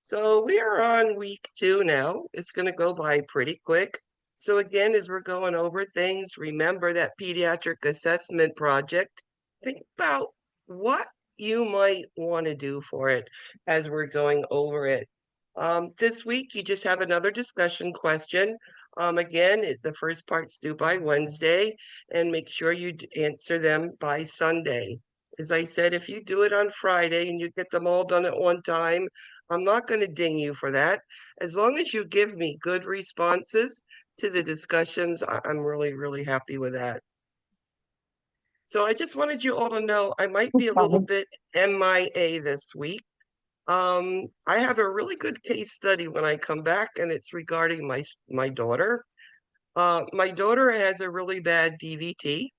So we are on week 2 now. It's going to go by pretty quick. So again, as we're going over things, remember that pediatric assessment project. Think about what you might want to do for it as we're going over it. This week, you just have another discussion question. Again, the first part's due by Wednesday, and make sure you answer them by Sunday. As I said, if you do it on Friday and you get them all done at one time, I'm not going to ding you for that. As long as you give me good responses to the discussions, I'm really, really happy with that. So I just wanted you all to know I might be a little bit MIA this week. I have a really good case study when I come back, and it's regarding my daughter. My daughter has a really bad DVT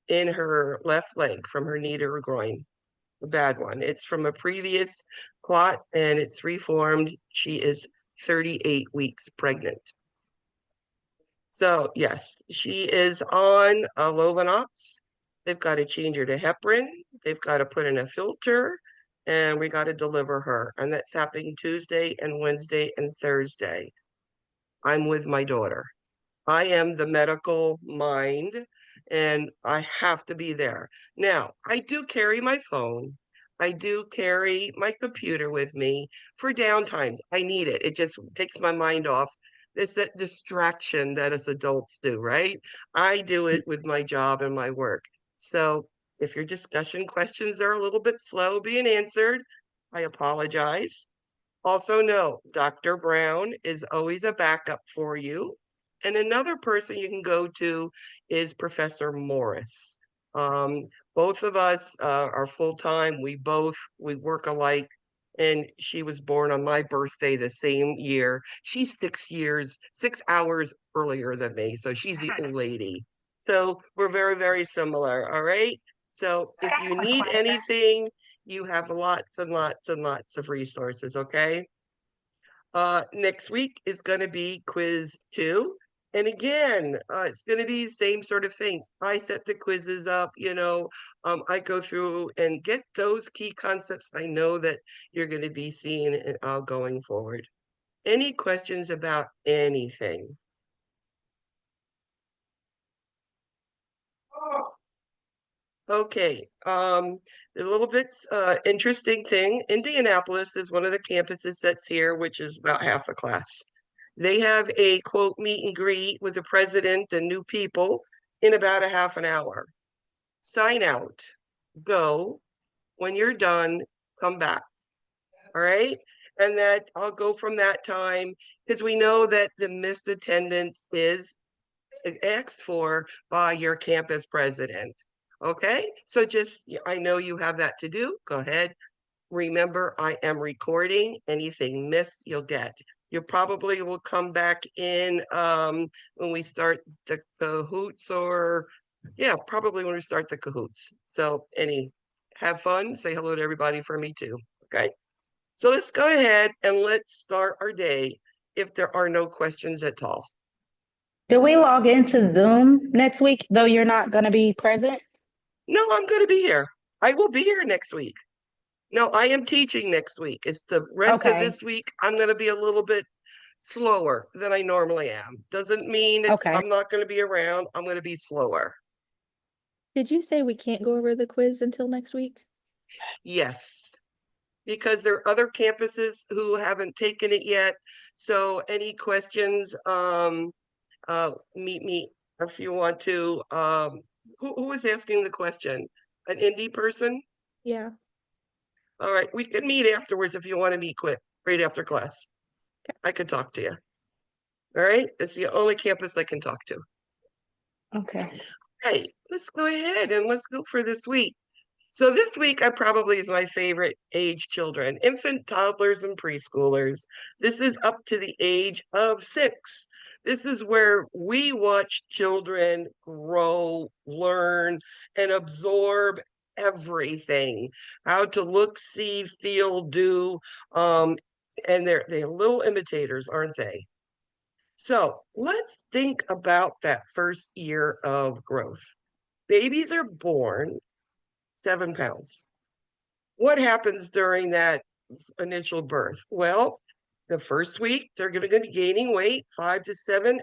in her left leg from her knee to her groin. A bad one. It's from a previous clot and it's reformed. She is 38 weeks pregnant. So yes, she is on a Lovenox. They've got to change her to heparin. They've got to put in a filter, and we got to deliver her. And that's happening Tuesday and Wednesday and Thursday. I'm with my daughter. I am the medical mind, and I have to be there. Now, I do carry my phone. I do carry my computer with me for downtimes. I need it. It just takes my mind off. It's that distraction that us adults do, right? I do it with my job and my work. So if your discussion questions are a little bit slow being answered, I apologize. Also, know Dr. Brown is always a backup for you. And another person you can go to is Professor Morris. Both of us are full-time. We work alike. And she was born on my birthday the same year. She's 6 hours earlier than me. So she's the old lady. So we're very, very similar. All right. So if you need anything, you have lots and lots and lots of resources, okay? Next week is going to be quiz 2. And again, it's going to be same sort of things. I set the quizzes up, I go through and get those key concepts I know that you're going to be seeing going forward. Any questions about anything? Okay, a little bit interesting thing. Indianapolis is one of the campuses that's here, which is about half the class. They have a quote meet and greet with the president and new people in about a half an hour. Sign out, go. When you're done, come back. All right. And that I'll go from that time because we know that the missed attendance is asked for by your campus president. Okay, so just, I know you have that to do. Go ahead. Remember, I am recording. Anything missed, you'll get. You probably will come back in when we start the Cahoots, or yeah, probably when we start the Cahoots. So have fun. Say hello to everybody for me too. Okay. So let's go ahead and let's start our day if there are no questions at all. Do we log into Zoom next week, though you're not going to be present? No, I'm going to be here. I will be here next week. No, I am teaching next week. It's the rest of Okay. this week. I'm going to be a little bit slower than I normally am. Doesn't mean Okay. I'm not going to be around. I'm going to be slower. Did you say we can't go over the quiz until next week? Yes, because there are other campuses who haven't taken it yet. So any questions, meet me if you want to. Who is asking the question? An indie person? Yeah. All right, we can meet afterwards if you want to meet quick, right after class. Okay. I could talk to you. All right, it's the only campus I can talk to. Okay. Hey, let's go ahead and let's go for this week. So this week I probably is my favorite age children, infant, toddlers, and preschoolers. This is up to the age of 6. This is where we watch children grow, learn, and absorb everything. How to look, see, feel, do. And they're little imitators, aren't they? So let's think about that first year of growth. Babies are born 7 pounds. What happens during that initial birth? Well, the first week, they're going to be gaining weight, 5 to 7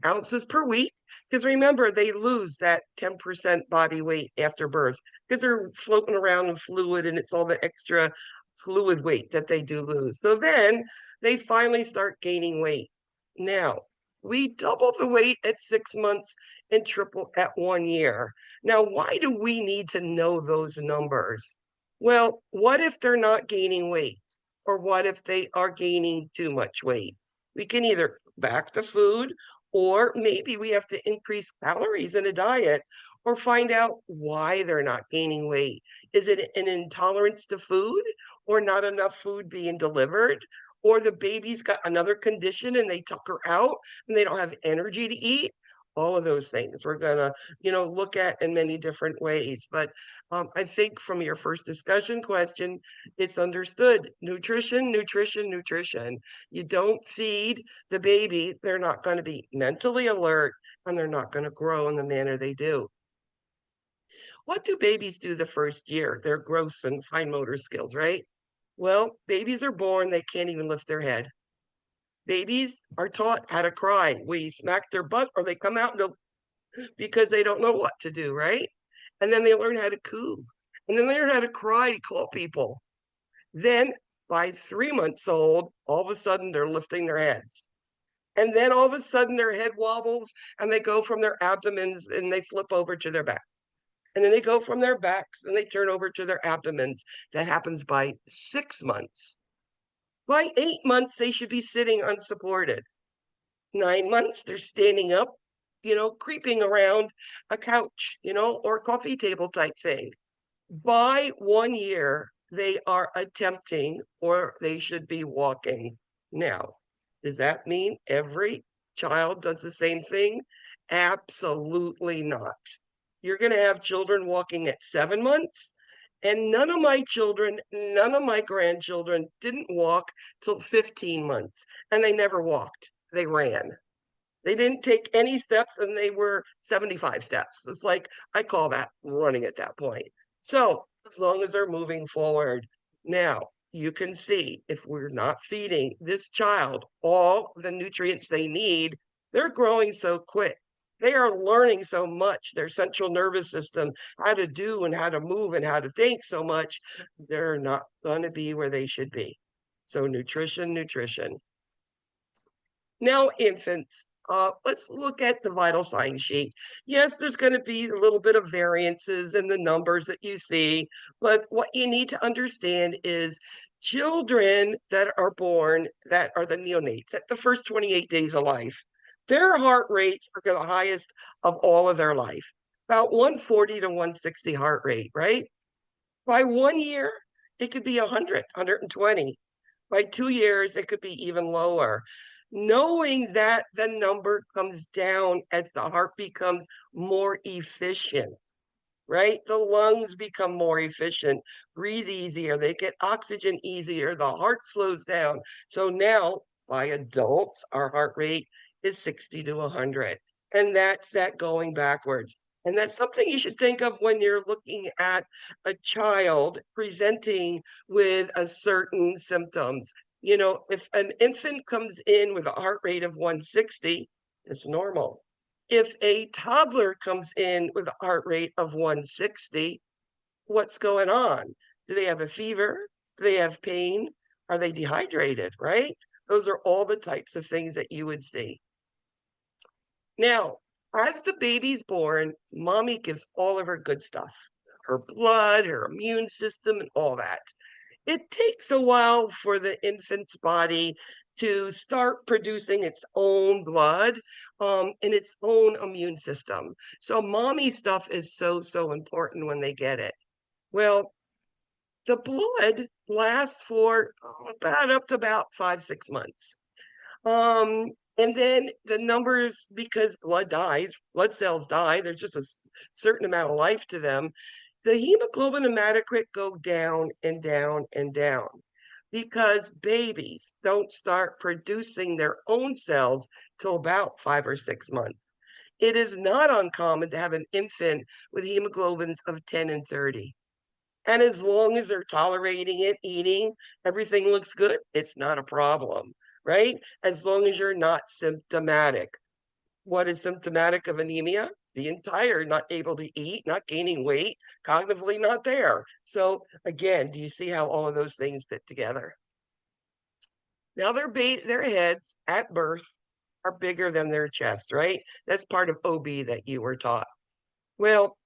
ounces per week. Because remember, they lose that 10% body weight after birth because they're floating around in fluid and it's all the extra fluid weight that they do lose. So then they finally start gaining weight. Now, we double the weight at 6 months and triple at 1 year. Now, why do we need to know those numbers? Well, what if they're not gaining weight? Or what if they are gaining too much weight? We can either back the food, or maybe we have to increase calories in a diet, or find out why they're not gaining weight. Is it an intolerance to food, or not enough food being delivered? Or the baby's got another condition and they tuck her out and they don't have energy to eat? All of those things we're gonna, look at in many different ways. But I think from your first discussion question, it's understood. Nutrition, nutrition, nutrition. You don't feed the baby, they're not going to be mentally alert and they're not going to grow in the manner they do. What do babies do the first year? Their gross and fine motor skills, right? Well, babies are born, they can't even lift their head. Babies are taught how to cry. We smack their butt or they come out and go because they don't know what to do, right? And then they learn how to coo. And then they learn how to cry to call people. Then by 3 months old, all of a sudden they're lifting their heads. And then all of a sudden their head wobbles and they go from their abdomens and they flip over to their back. And then they go from their backs and they turn over to their abdomens. That happens by 6 months. By 8 months, they should be sitting unsupported. 9 months, they're standing up, creeping around a couch, or a coffee table type thing. By 1 year, they are attempting or they should be walking. Now, does that mean every child does the same thing? Absolutely not. You're going to have children walking at 7 months, and none of my children, none of my grandchildren didn't walk till 15 months, and they never walked. They ran. They didn't take any steps and they were 75 steps. It's like, I call that running at that point. So as long as they're moving forward. Now, you can see if we're not feeding this child all the nutrients they need, they're growing so quick. They are learning so much, their central nervous system, how to do and how to move and how to think so much, they're not going to be where they should be. So nutrition, nutrition. Now, infants, let's look at the vital sign sheet. Yes, there's going to be a little bit of variances in the numbers that you see, but what you need to understand is children that are born, that are the neonates, at the first 28 days of life, their heart rates are the highest of all of their life, about 140 to 160 heart rate, right? By 1 year, it could be 100, 120. By 2 years, it could be even lower. Knowing that the number comes down as the heart becomes more efficient, right? The lungs become more efficient, breathe easier, they get oxygen easier, the heart slows down. So now, by adults, our heart rate is 60 to 100. And that's that going backwards. And that's something you should think of when you're looking at a child presenting with a certain symptoms. If an infant comes in with a heart rate of 160, it's normal. If a toddler comes in with a heart rate of 160, what's going on? Do they have a fever? Do they have pain? Are they dehydrated, right? Those are all the types of things that you would see. Now, as the baby's born, mommy gives all of her good stuff, her blood, her immune system, and all that. It takes a while for the infant's body to start producing its own blood and its own immune system. So mommy stuff is so, so important when they get it. Well, the blood lasts for about up to about 5, 6 months. And then the numbers, because blood dies, blood cells die, there's just a certain amount of life to them. The hemoglobin hematocrit go down and down and down because babies don't start producing their own cells till about 5 or 6 months. It is not uncommon to have an infant with hemoglobins of 10 and 30. And as long as they're tolerating it, eating, everything looks good, it's not a problem, right? As long as you're not symptomatic. What is symptomatic of anemia? Being tired, not able to eat, not gaining weight, cognitively not there. So again, do you see how all of those things fit together? Now their heads at birth are bigger than their chest, right? That's part of OB that you were taught. Well,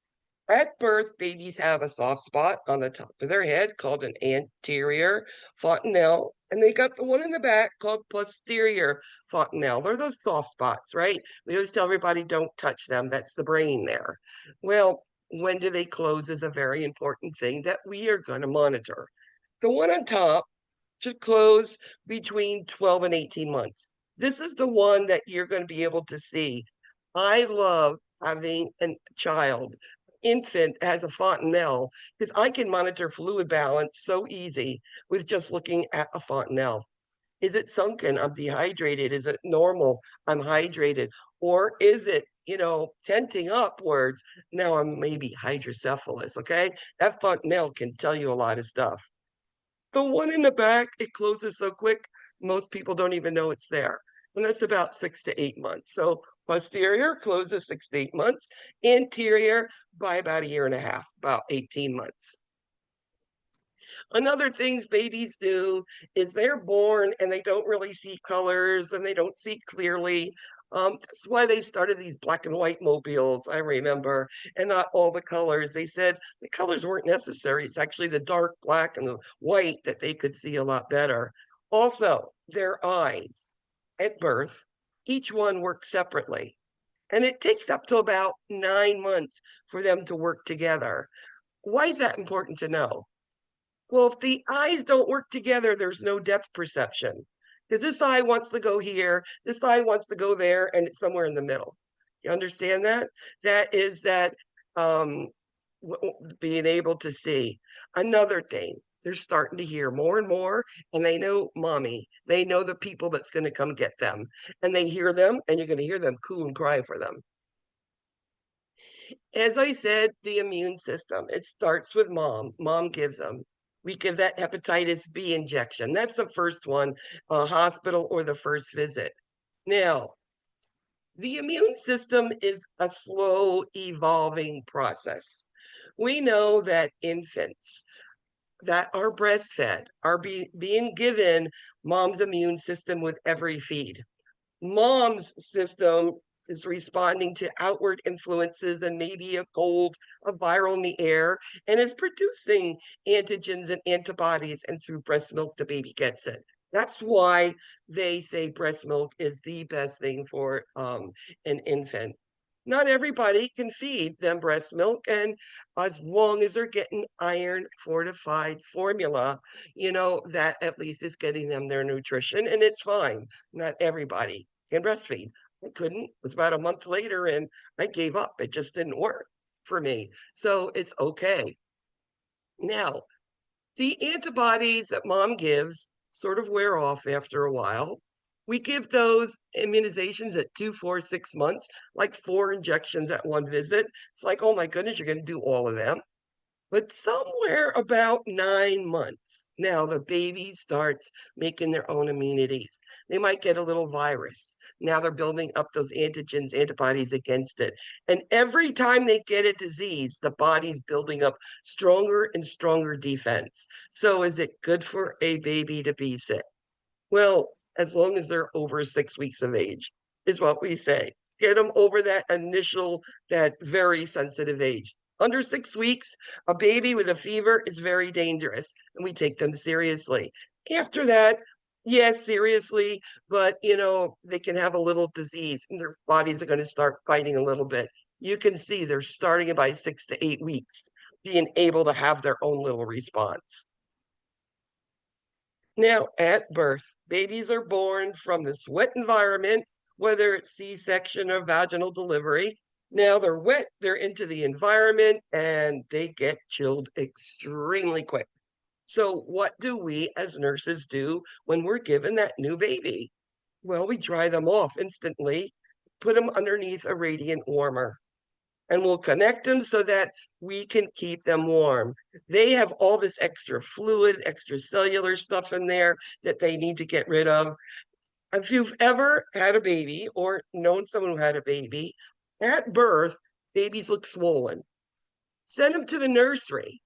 at birth, babies have a soft spot on the top of their head called an anterior fontanelle, and they got the one in the back called posterior fontanelle. They're those soft spots, right? We always tell everybody don't touch them. That's the brain there. Well, when do they close is a very important thing that we are going to monitor. The one on top should close between 12 and 18 months. This is the one that you're going to be able to see. I love having a child, infant has a fontanelle, because I can monitor fluid balance so easy with just looking at a fontanelle. Is it sunken? I'm dehydrated. Is it normal? I'm hydrated. Or is it, tenting upwards? Now I'm maybe hydrocephalus. Okay. That fontanelle can tell you a lot of stuff. The one in the back, it closes so quick, most people don't even know it's there. And that's about 6 to 8 months. So posterior closes 6 to 8 months, anterior by about a year and a half, about 18 months. Another things babies do is they're born and they don't really see colors and they don't see clearly. That's why they started these black and white mobiles, I remember, and not all the colors. They said the colors weren't necessary. It's actually the dark black and the white that they could see a lot better. Also, their eyes at birth, each one works separately. And it takes up to about 9 months for them to work together. Why is that important to know? Well, if the eyes don't work together, there's no depth perception. Because this eye wants to go here, this eye wants to go there, and it's somewhere in the middle. You understand that? That is that um, being able to see. Another thing, they're starting to hear more and more, and they know mommy. They know the people that's going to come get them. And they hear them, and you're going to hear them coo and cry for them. As I said, the immune system, it starts with mom. Mom gives them. We give that hepatitis B injection. That's the first one, hospital or the first visit. Now, the immune system is a slow evolving process. We know that infants that are breastfed are being given mom's immune system with every feed. Mom's system is responding to outward influences and maybe a cold, a viral in the air, and is producing antigens and antibodies, and through breast milk, the baby gets it. That's why they say breast milk is the best thing for an infant. Not everybody can feed them breast milk, and as long as they're getting iron fortified formula, that at least is getting them their nutrition, and it's fine. Not everybody can breastfeed. I couldn't. It was about a month later and I gave up. It just didn't work for me. So it's okay. Now, the antibodies that mom gives sort of wear off after a while. We give those immunizations at 2, 4, 6 months, like 4 injections at one visit. It's like, oh my goodness, you're going to do all of them. But somewhere about 9 months, now the baby starts making their own immunity. They might get a little virus. Now they're building up those antigens, antibodies against it. And every time they get a disease, the body's building up stronger and stronger defense. So is it good for a baby to be sick? Well, as long as they're over 6 weeks of age, is what we say. Get them over that very sensitive age. Under 6 weeks, a baby with a fever is very dangerous, and we take them seriously. After that, yes, seriously, but they can have a little disease and their bodies are going to start fighting a little bit. You can see they're starting by 6 to 8 weeks, being able to have their own little response. Now, at birth, babies are born from this wet environment, whether it's C-section or vaginal delivery. Now they're wet, they're into the environment, and they get chilled extremely quick. So what do we as nurses do when we're given that new baby? Well, we dry them off instantly, put them underneath a radiant warmer. and we'll connect them so that we can keep them warm. They have all this extra fluid, extracellular stuff in there that they need to get rid of. If you've ever had a baby or known someone who had a baby, at birth, babies look swollen. Send them to the nursery.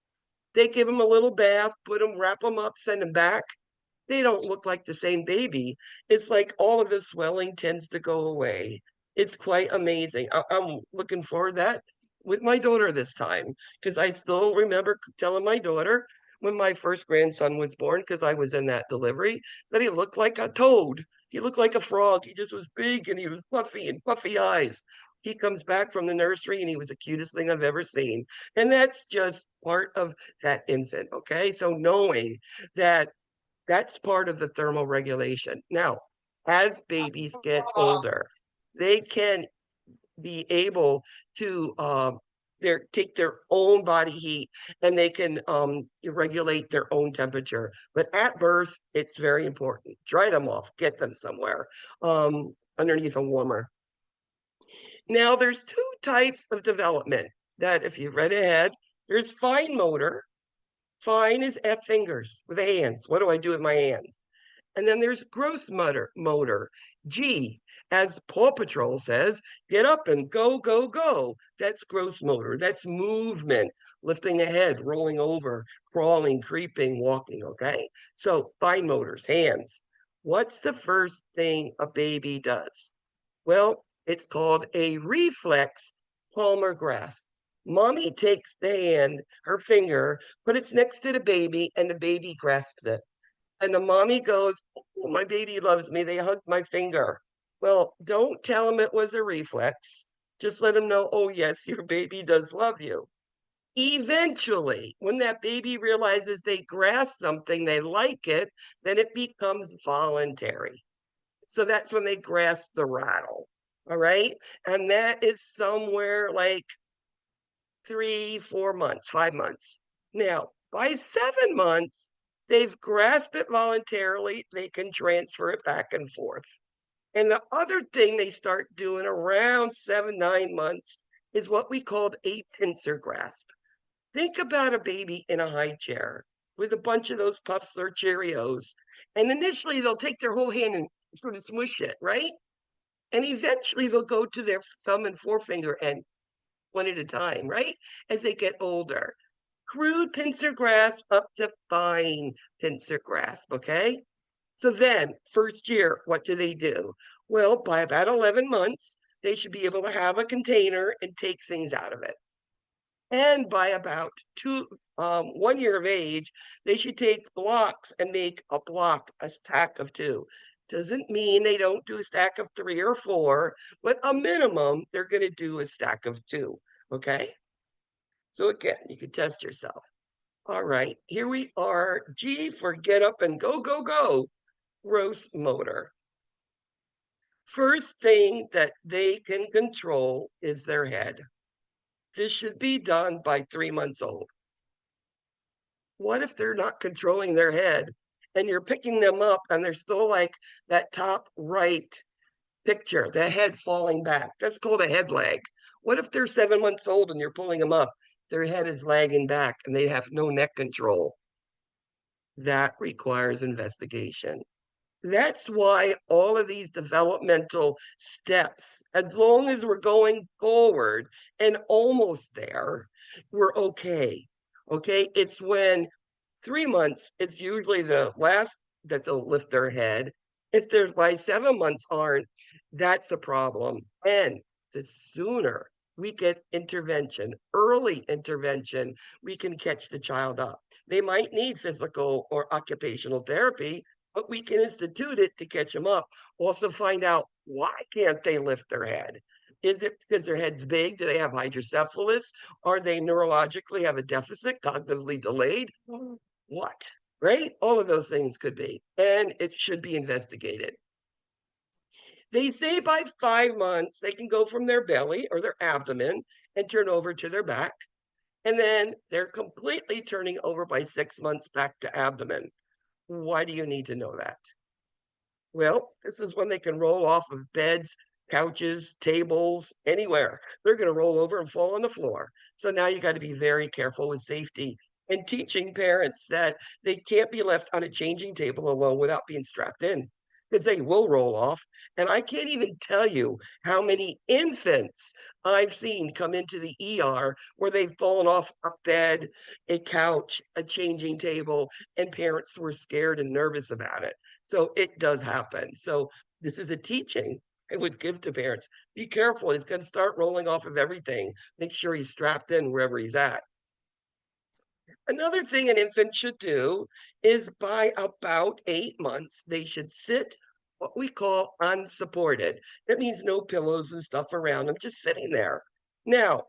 They give them a little bath, wrap them up, send them back. They don't look like the same baby. It's like all of the swelling tends to go away. It's quite amazing. I'm looking forward to that with my daughter this time, because I still remember telling my daughter when my first grandson was born, because I was in that delivery, that he looked like a toad. He looked like a frog. He just was big and he was fluffy and puffy eyes. He comes back from the nursery and he was the cutest thing I've ever seen. And that's just part of that infant. Okay. So knowing that that's part of the thermal regulation. Now, as babies get older, they can be able to take their own body heat, and they can regulate their own temperature. But at birth, it's very important. Dry them off, get them somewhere underneath a warmer. Now, there's two types of development that, if you've read ahead, there's fine motor. Fine is F fingers with the hands. What do I do with my hands? And then there's gross motor, G, as Paw Patrol says, get up and go, go, go. That's gross motor. That's movement, lifting a head, rolling over, crawling, creeping, walking, okay? So fine motors, hands. What's the first thing a baby does? Well, it's called a reflex palmar grasp. Mommy takes the hand, her finger, put it next to the baby, and the baby grasps it. And the mommy goes, oh, my baby loves me. They hugged my finger. Well, don't tell them it was a reflex. Just let them know, oh, yes, your baby does love you. Eventually, when that baby realizes they grasp something, they like it, then it becomes voluntary. So that's when they grasp the rattle. All right. And that is somewhere like 3, 4 months, 5 months. Now, by 7 months, they've grasped it voluntarily. They can transfer it back and forth. And the other thing they start doing around 7, 9 months is what we called a pincer grasp. Think about a baby in a high chair with a bunch of those Puffs or Cheerios. And initially, they'll take their whole hand and sort of smush it, right? And eventually, they'll go to their thumb and forefinger and one at a time, right? As they get older. Crude pincer grasp up to fine pincer grasp, okay? So then, first year, what do? Well, by about 11 months, they should be able to have a container and take things out of it. And by about 1 year of age, they should take blocks and make a block, a stack of 2. Doesn't mean they don't do a stack of 3 or 4, but a minimum, they're going to do a stack of 2. Okay. So again, you can test yourself. All right, here we are. G for get up and go, go, go. Gross motor. First thing that they can control is their head. This should be done by 3 months old. What if they're not controlling their head and you're picking them up and they're still like that top right picture, the head falling back? That's called a head lag. What if they're 7 months old and you're pulling them up? Their head is lagging back and they have no neck control. That requires investigation. That's why all of these developmental steps, as long as we're going forward and almost there, we're okay. Okay. It's when 3 months, it's usually the last that they'll lift their head. If there's by 7 months aren't, that's a problem. And the sooner we get intervention, early intervention, we can catch the child up. They might need physical or occupational therapy, but we can institute it to catch them up. Also find out, why can't they lift their head? Is it because their head's big? Do they have hydrocephalus? Are they neurologically have a deficit, cognitively delayed? What? Right? All of those things could be, and it should be investigated. They say by 5 months, they can go from their belly or their abdomen and turn over to their back. And then they're completely turning over by 6 months back to abdomen. Why do you need to know that? Well, this is when they can roll off of beds couches, tables, anywhere. They're going to roll over and fall on the floor. So now you got to be very careful with safety and teaching parents that they can't be left on a changing table alone without being strapped in because they will roll off. And I can't even tell you how many infants I've seen come into the ER where they've fallen off a bed, a couch, a changing table, and parents were scared and nervous about it. So it does happen. So this is a teaching I would give to parents. Be careful, he's going to start rolling off of everything. Make sure he's strapped in wherever he's at. Another thing an infant should do is by about 8 months, they should sit what we call unsupported. That means no pillows and stuff around them, just sitting there. Now,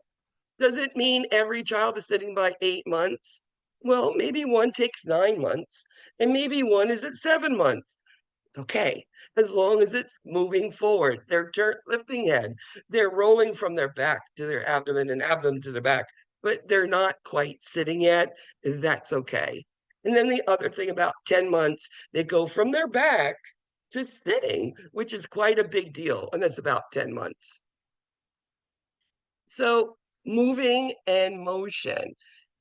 does it mean every child is sitting by 8 months? Well, maybe one takes 9 months, and maybe one is at 7 months. It's okay, as long as it's moving forward. They're lifting head. They're rolling from their back to their abdomen and abdomen to the back, but they're not quite sitting yet. That's okay. And then the other thing about 10 months, they go from their back to sitting, which is quite a big deal. And that's about 10 months. So moving and motion,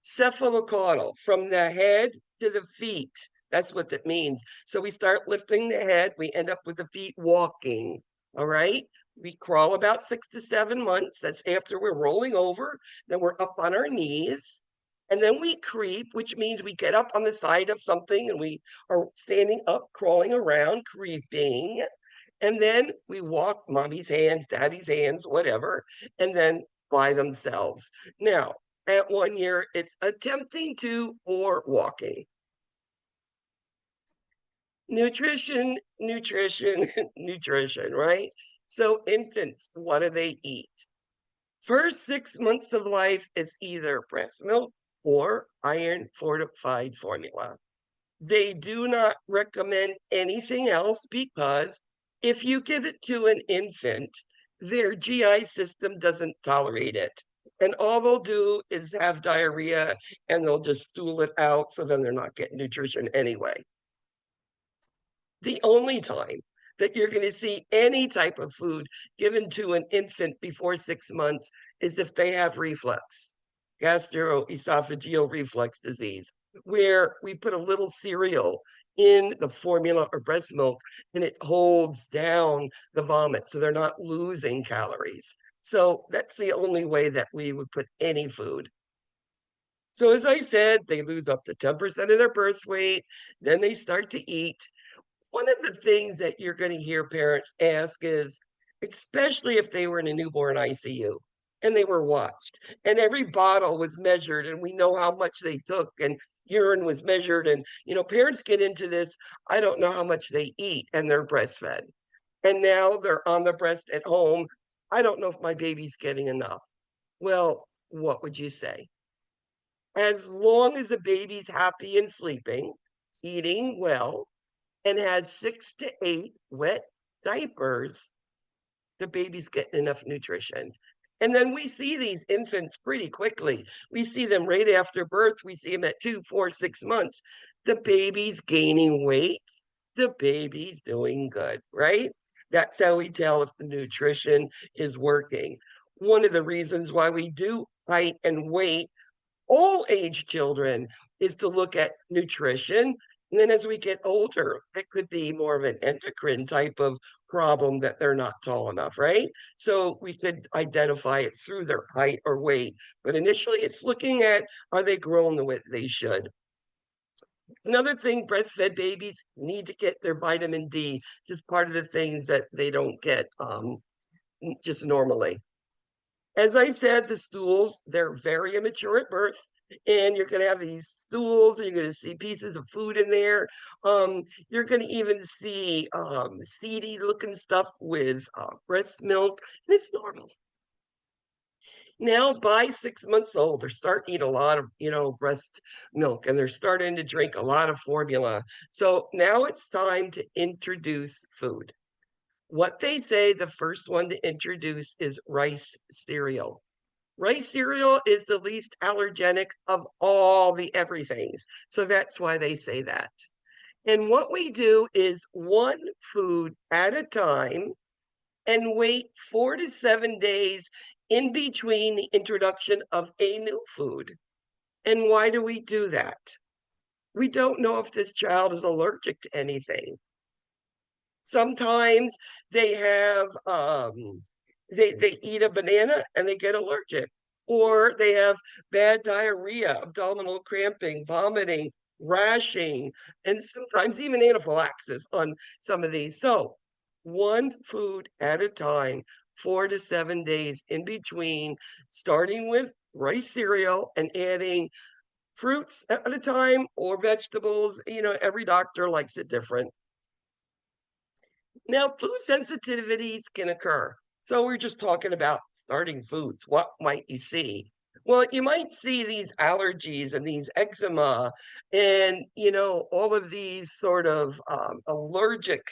cephalocaudal, from the head to the feet. That's what that means. So we start lifting the head, we end up with the feet walking. All right. We crawl about 6 to 7 months. That's after we're rolling over. Then we're up on our knees. And then we creep, which means we get up on the side of something and we are standing up, crawling around, creeping. And then we walk mommy's hands, daddy's hands, whatever, and then by themselves. Now, at 1 year, it's attempting to or walking. Nutrition, nutrition, nutrition, right? So infants, what do they eat? First 6 months of life is either breast milk or iron fortified formula. They do not recommend anything else because if you give it to an infant, their GI system doesn't tolerate it. And all they'll do is have diarrhea and they'll just stool it out. So then they're not getting nutrition anyway. The only time that you're going to see any type of food given to an infant before 6 months is if they have reflux, gastroesophageal reflux disease, where we put a little cereal in the formula or breast milk and it holds down the vomit so they're not losing calories. So that's the only way that we would put any food. So as I said, they lose up to 10% of their birth weight, then they start to eat. One of the things that you're going to hear parents ask is, especially if they were in a newborn ICU and they were watched and every bottle was measured and we know how much they took and urine was measured. And, parents get into this. I don't know how much they eat and they're breastfed. And now they're on the breast at home. I don't know if my baby's getting enough. Well, what would you say? As long as the baby's happy and sleeping, eating well, and has 6 to 8 wet diapers, the baby's getting enough nutrition. And then we see these infants pretty quickly. We see them right after birth. We see them at 2, 4, 6 months. The baby's gaining weight. The baby's doing good, right? That's how we tell if the nutrition is working. One of the reasons why we do height and weight all age children is to look at nutrition. And then as we get older, it could be more of an endocrine type of problem that they're not tall enough, right? So we could identify it through their height or weight. But initially, it's looking at, are they growing the way they should? Another thing, breastfed babies need to get their vitamin D. Just part of the things that they don't get just normally. As I said, the stools, they're very immature at birth. And you're going to have these stools, and you're going to see pieces of food in there. You're going to even see seedy looking stuff with breast milk, and it's normal. Now, by 6 months old, they're starting to eat a lot of, breast milk, and they're starting to drink a lot of formula. So now it's time to introduce food. What they say the first one to introduce is rice cereal. Rice cereal is the least allergenic of all the everythings. So that's why they say that. And what we do is one food at a time, and wait 4 to 7 days in between the introduction of a new food. And why do we do that? We don't know if this child is allergic to anything. Sometimes they have they eat a banana and they get allergic, or they have bad diarrhea, abdominal cramping, vomiting, rashing, and sometimes even anaphylaxis on some of these. So one food at a time, 4 to 7 days in between, starting with rice cereal and adding fruits at a time or vegetables. Every doctor likes it different. Now, food sensitivities can occur. So we're just talking about starting foods. What might you see? Well, you might see these allergies and these eczema and, all of these sort of allergic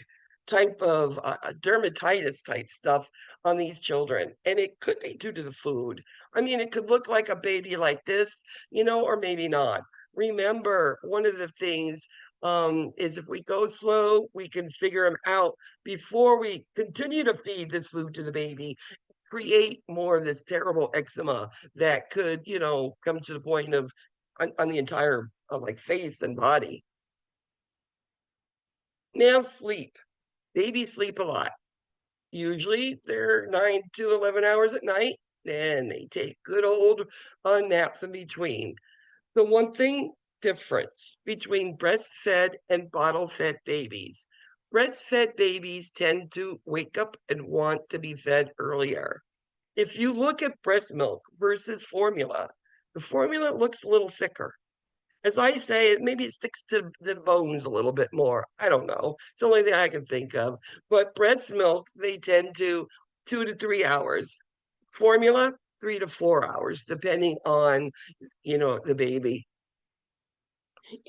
type of dermatitis type stuff on these children. And it could be due to the food. I mean, it could look like a baby like this, or maybe not. Remember, one of the things is if we go slow, we can figure them out before we continue to feed this food to the baby, create more of this terrible eczema that could, come to the point of on the entire like face and body. Now, sleep. Babies sleep a lot. Usually they're 9 to 11 hours at night, and they take good old naps in between. The one thing difference between breastfed and bottle-fed babies. Breastfed babies tend to wake up and want to be fed earlier. If you look at breast milk versus formula, the formula looks a little thicker. As I say, maybe it sticks to the bones a little bit more. I don't know. It's the only thing I can think of. But breast milk, they tend to 2 to 3 hours. Formula, 3 to 4 hours, depending on, the baby.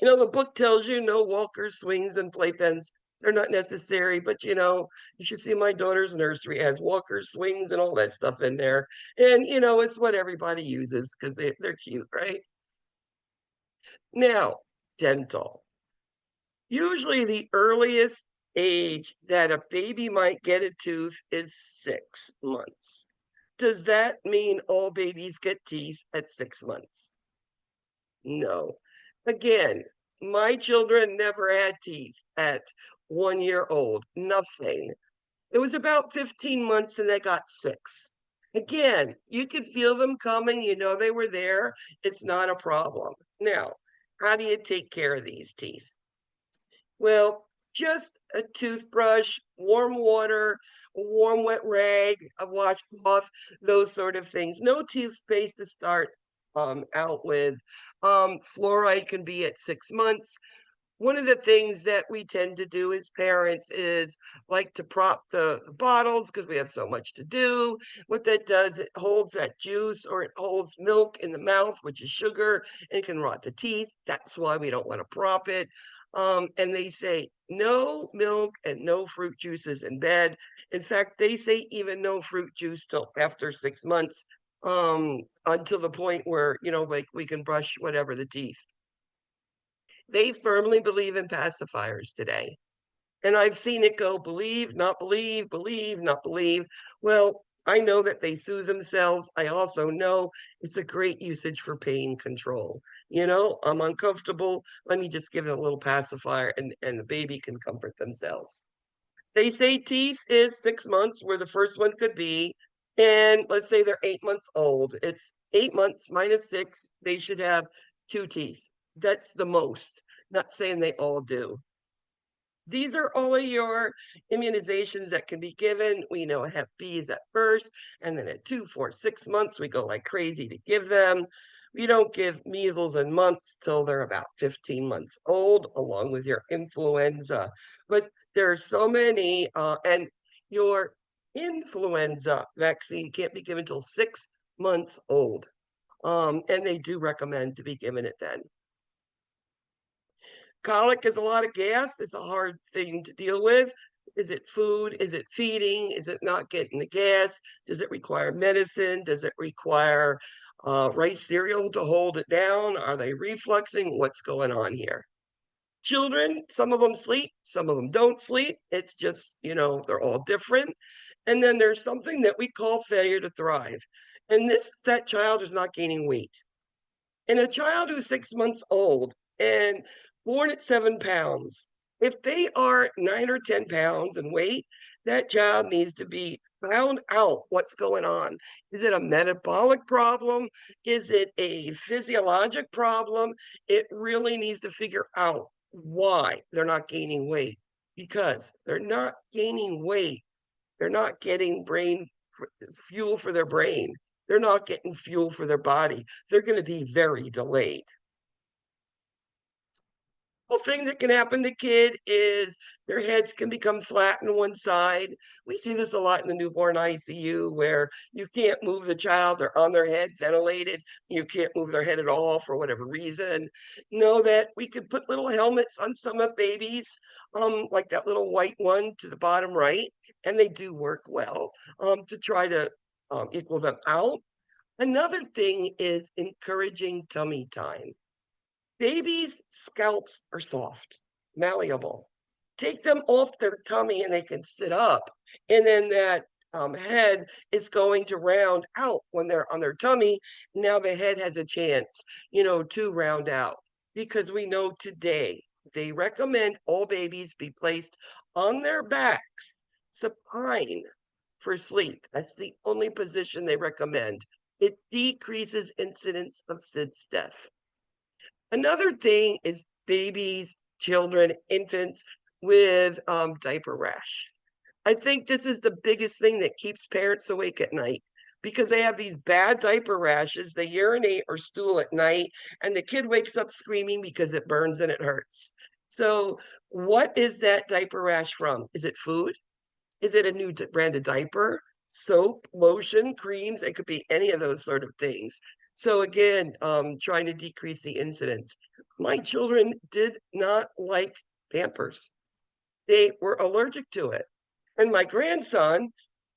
The book tells you no walkers, swings, and playpens. They're not necessary, but you should see my daughter's nursery has walkers, swings, and all that stuff in there. And it's what everybody uses because they're cute, right? Now, dental. Usually the earliest age that a baby might get a tooth is 6 months. Does that mean all babies get teeth at 6 months? No. Again, my children never had teeth at 1 year old. Nothing. It was about 15 months and they got six. Again, you could feel them coming. They were there. It's not a problem. Now, how do you take care of these teeth? Well, just a toothbrush, warm water, a warm wet rag, a washcloth, those sort of things. No toothpaste to start out with. Fluoride can be at 6 months. One of the things that we tend to do as parents is like to prop the bottles because we have so much to do. What that does, it holds that juice or it holds milk in the mouth, which is sugar, and it can rot the teeth. That's why we don't want to prop it. And they say no milk and no fruit juices in bed. In fact, they say even no fruit juice till after 6 months, until the point where, like we can brush whatever the teeth. They firmly believe in pacifiers today. And I've seen it go believe, not believe, believe, not believe. Well, I know that they soothe themselves. I also know it's a great usage for pain control. I'm uncomfortable. Let me just give it a little pacifier and the baby can comfort themselves. They say teeth is 6 months where the first one could be. And let's say they're 8 months old. It's 8 months minus six. They should have two teeth. That's the most. Not saying they all do. These are all of your immunizations that can be given. We know Hep B is at first, and then at 2, 4, 6 months, we go like crazy to give them. We don't give measles and mumps till they're about 15 months old, along with your influenza. But there are so many, and your influenza vaccine can't be given till 6 months old. And they do recommend to be given it then. Colic is a lot of gas. It's a hard thing to deal with. Is it food? Is it feeding? Is it not getting the gas? Does it require medicine? Does it require rice cereal to hold it down? Are they refluxing? What's going on here? Children, some of them sleep, some of them don't sleep. It's just, they're all different. And then there's something that we call failure to thrive. And that child is not gaining weight. And a child who's 6 months old and born at 7 pounds, if they are 9 or 10 pounds in weight, that child needs to be found out what's going on. Is it a metabolic problem? Is it a physiologic problem? It really needs to figure out why they're not gaining weight, because they're not gaining weight. They're not getting fuel for their brain. They're not getting fuel for their body. They're going to be very delayed. Well, thing that can happen to kid is their heads can become flat on one side. We see this a lot in the newborn ICU, where you can't move the child. They're on their head, ventilated. You can't move their head at all for whatever reason. Know that we could put little helmets on some of babies, like that little white one to the bottom right, and they do work well to try to equal them out. Another thing is encouraging tummy time. Babies' scalps are soft, malleable. Take them off their tummy and they can sit up. And then that head is going to round out when they're on their tummy. Now the head has a chance, to round out. Because we know today they recommend all babies be placed on their backs, supine, for sleep. That's the only position they recommend. It decreases incidence of SIDS death. Another thing is babies, children, infants with diaper rash. I think this is the biggest thing that keeps parents awake at night, because they have these bad diaper rashes. They urinate or stool at night, and the kid wakes up screaming because it burns and it hurts. So, what is that diaper rash from? Is it food? Is it a new brand of diaper, soap, lotion, creams? It could be any of those sort of things. So again, trying to decrease the incidence. My children did not like Pampers. They were allergic to it. And my grandson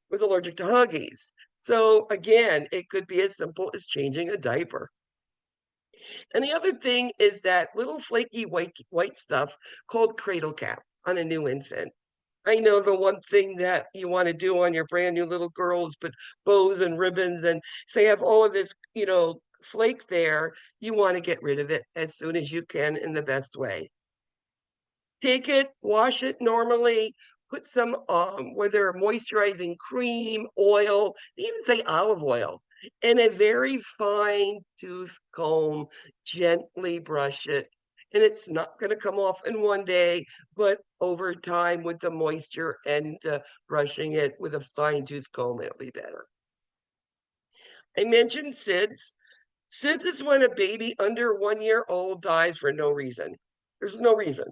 was allergic to Huggies. So again, it could be as simple as changing a diaper. And the other thing is that little flaky white stuff called cradle cap on a new infant. I know the one thing that you want to do on your brand new little girl is put bows and ribbons, and if they have all of this, flake there, you want to get rid of it as soon as you can in the best way. Take it, wash it normally, put some whether moisturizing cream, oil, even say olive oil, and a very fine tooth comb, gently brush it. And it's not going to come off in one day, but over time with the moisture and brushing it with a fine tooth comb, it'll be better. I mentioned SIDS. SIDS is when a baby under 1 year old dies for no reason. There's no reason.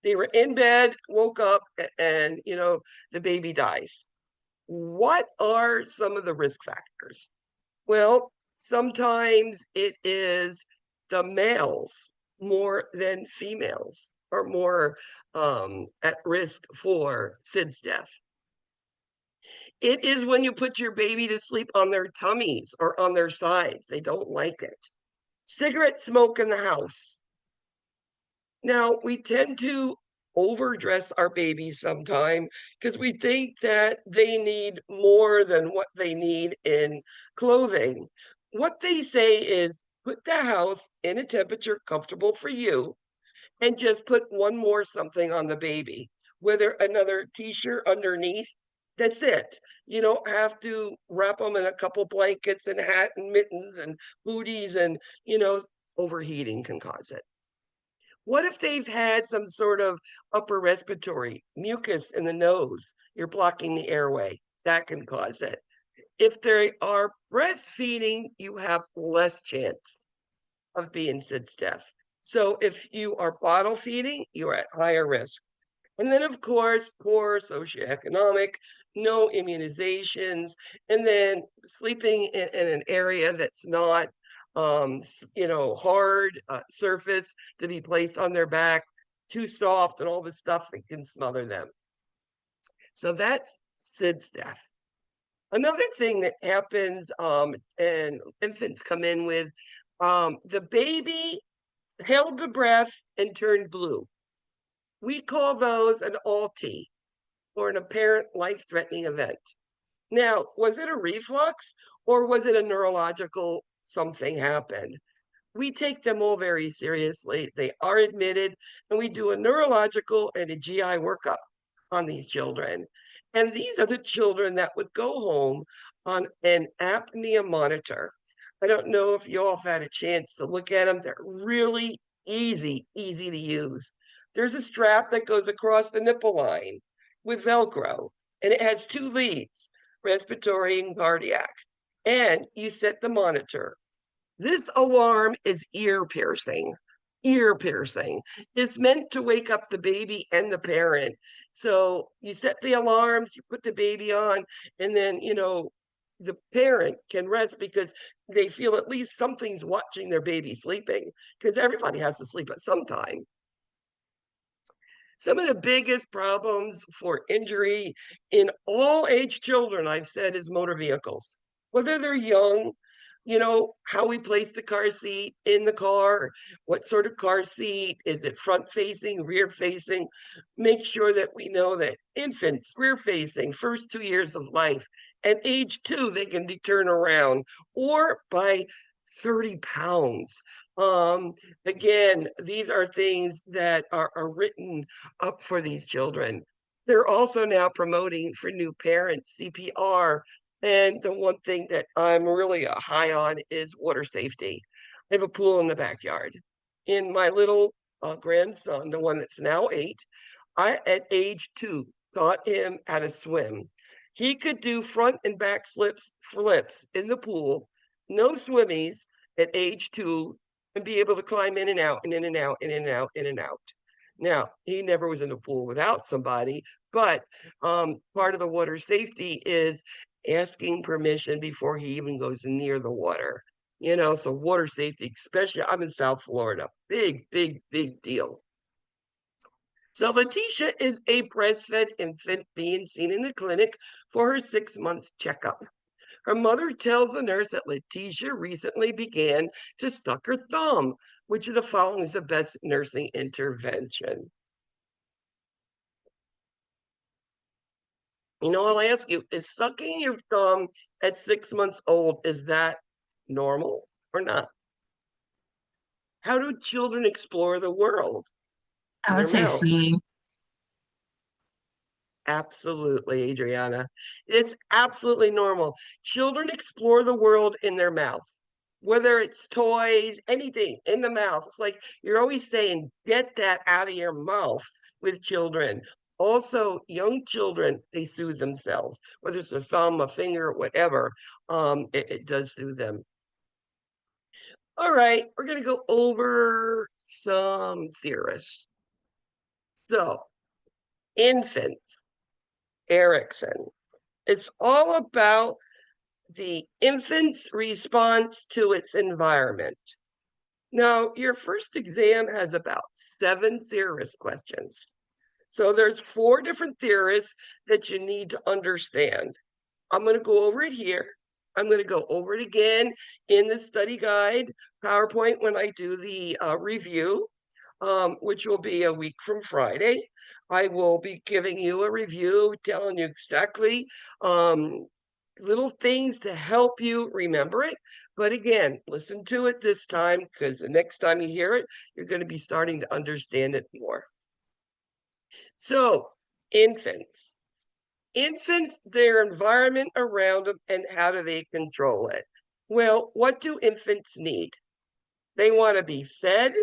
They were in bed, woke up, and the baby dies. What are some of the risk factors? Well, sometimes it is the males more than females are more at risk for SIDS death. It is when you put your baby to sleep on their tummies or on their sides. They don't like it. Cigarette smoke in the house. Now, we tend to overdress our babies sometime because we think that they need more than what they need in clothing. What they say is put the house in a temperature comfortable for you and just put one more something on the baby, whether another t-shirt underneath. That's it. You don't have to wrap them in a couple blankets and hat and mittens and booties, and overheating can cause it. What if they've had some sort of upper respiratory mucus in the nose? You're blocking the airway. That can cause it. If they are breastfeeding, you have less chance of being SIDS death. So if you are bottle feeding, you're at higher risk. And then, of course, poor socioeconomic, no immunizations, and then sleeping in an area that's not, hard surface to be placed on their back, too soft, and all the stuff that can smother them. So that's SIDS death. Another thing that happens, and infants come in with, the baby held the breath and turned blue. We call those an ALT, or an apparent life-threatening event. Now, was it a reflux or was it a neurological something happened? We take them all very seriously. They are admitted, and we do a neurological and a GI workup on these children. And these are the children that would go home on an apnea monitor. I don't know if you all have had a chance to look at them. They're really easy to use. There's a strap that goes across the nipple line with Velcro, and it has two leads, respiratory and cardiac. And you set the monitor. This alarm is ear piercing. Ear piercing. It's meant to wake up the baby and the parent. So you set the alarms, you put the baby on, and then, the parent can rest because they feel at least something's watching their baby sleeping, because everybody has to sleep at some time. Some of the biggest problems for injury in all age children, I've said, is motor vehicles. Whether they're young, how we place the car seat in the car, what sort of car seat, is it front facing, rear facing? Make sure that we know that infants, rear facing, first 2 years of life, at age 2, they can be turned around, or by 30 pounds. Again, these are things that are written up for these children. They're also now promoting for new parents CPR. And the one thing that I'm really high on is water safety. I have a pool in the backyard. In my little grandson, the one that's now 8, I, at age 2, taught him how to swim. He could do front and back flips in the pool, no swimmies, at age 2, and be able to climb in and out and in and out and in and out in and out. Now, he never was in the pool without somebody, but part of the water safety is asking permission before he even goes near the water. So water safety, especially, I'm in South Florida, big deal. So Letitia is a breastfed infant being seen in the clinic for her 6-month checkup. Her mother tells the nurse that Letitia recently began to suck her thumb. Which of the following is the best nursing intervention? I'll ask you, is sucking your thumb at 6 months old, is that normal or not? How do children explore the world? I Their would say mouth. C. Absolutely, Adriana. It's absolutely normal. Children explore the world in their mouth, whether it's toys, anything in the mouth. It's like you're always saying, get that out of your mouth with children. Also, young children, they soothe themselves, whether it's a thumb, a finger, whatever, it does soothe them. All right, we're going to go over some theorists. So, infant, Erickson. It's all about the infant's response to its environment. Now, your first exam has about 7 theorist questions. So there's 4 different theorists that you need to understand. I'm going to go over it here. I'm going to go over it again in the study guide PowerPoint when I do the review, which will be a week from Friday. I will be giving you a review, telling you exactly little things to help you remember it. But again, listen to it this time, because the next time you hear it, you're going to be starting to understand it more. So, infants. Infants, their environment around them, and how do they control it? Well, what do infants need? They want to be fed,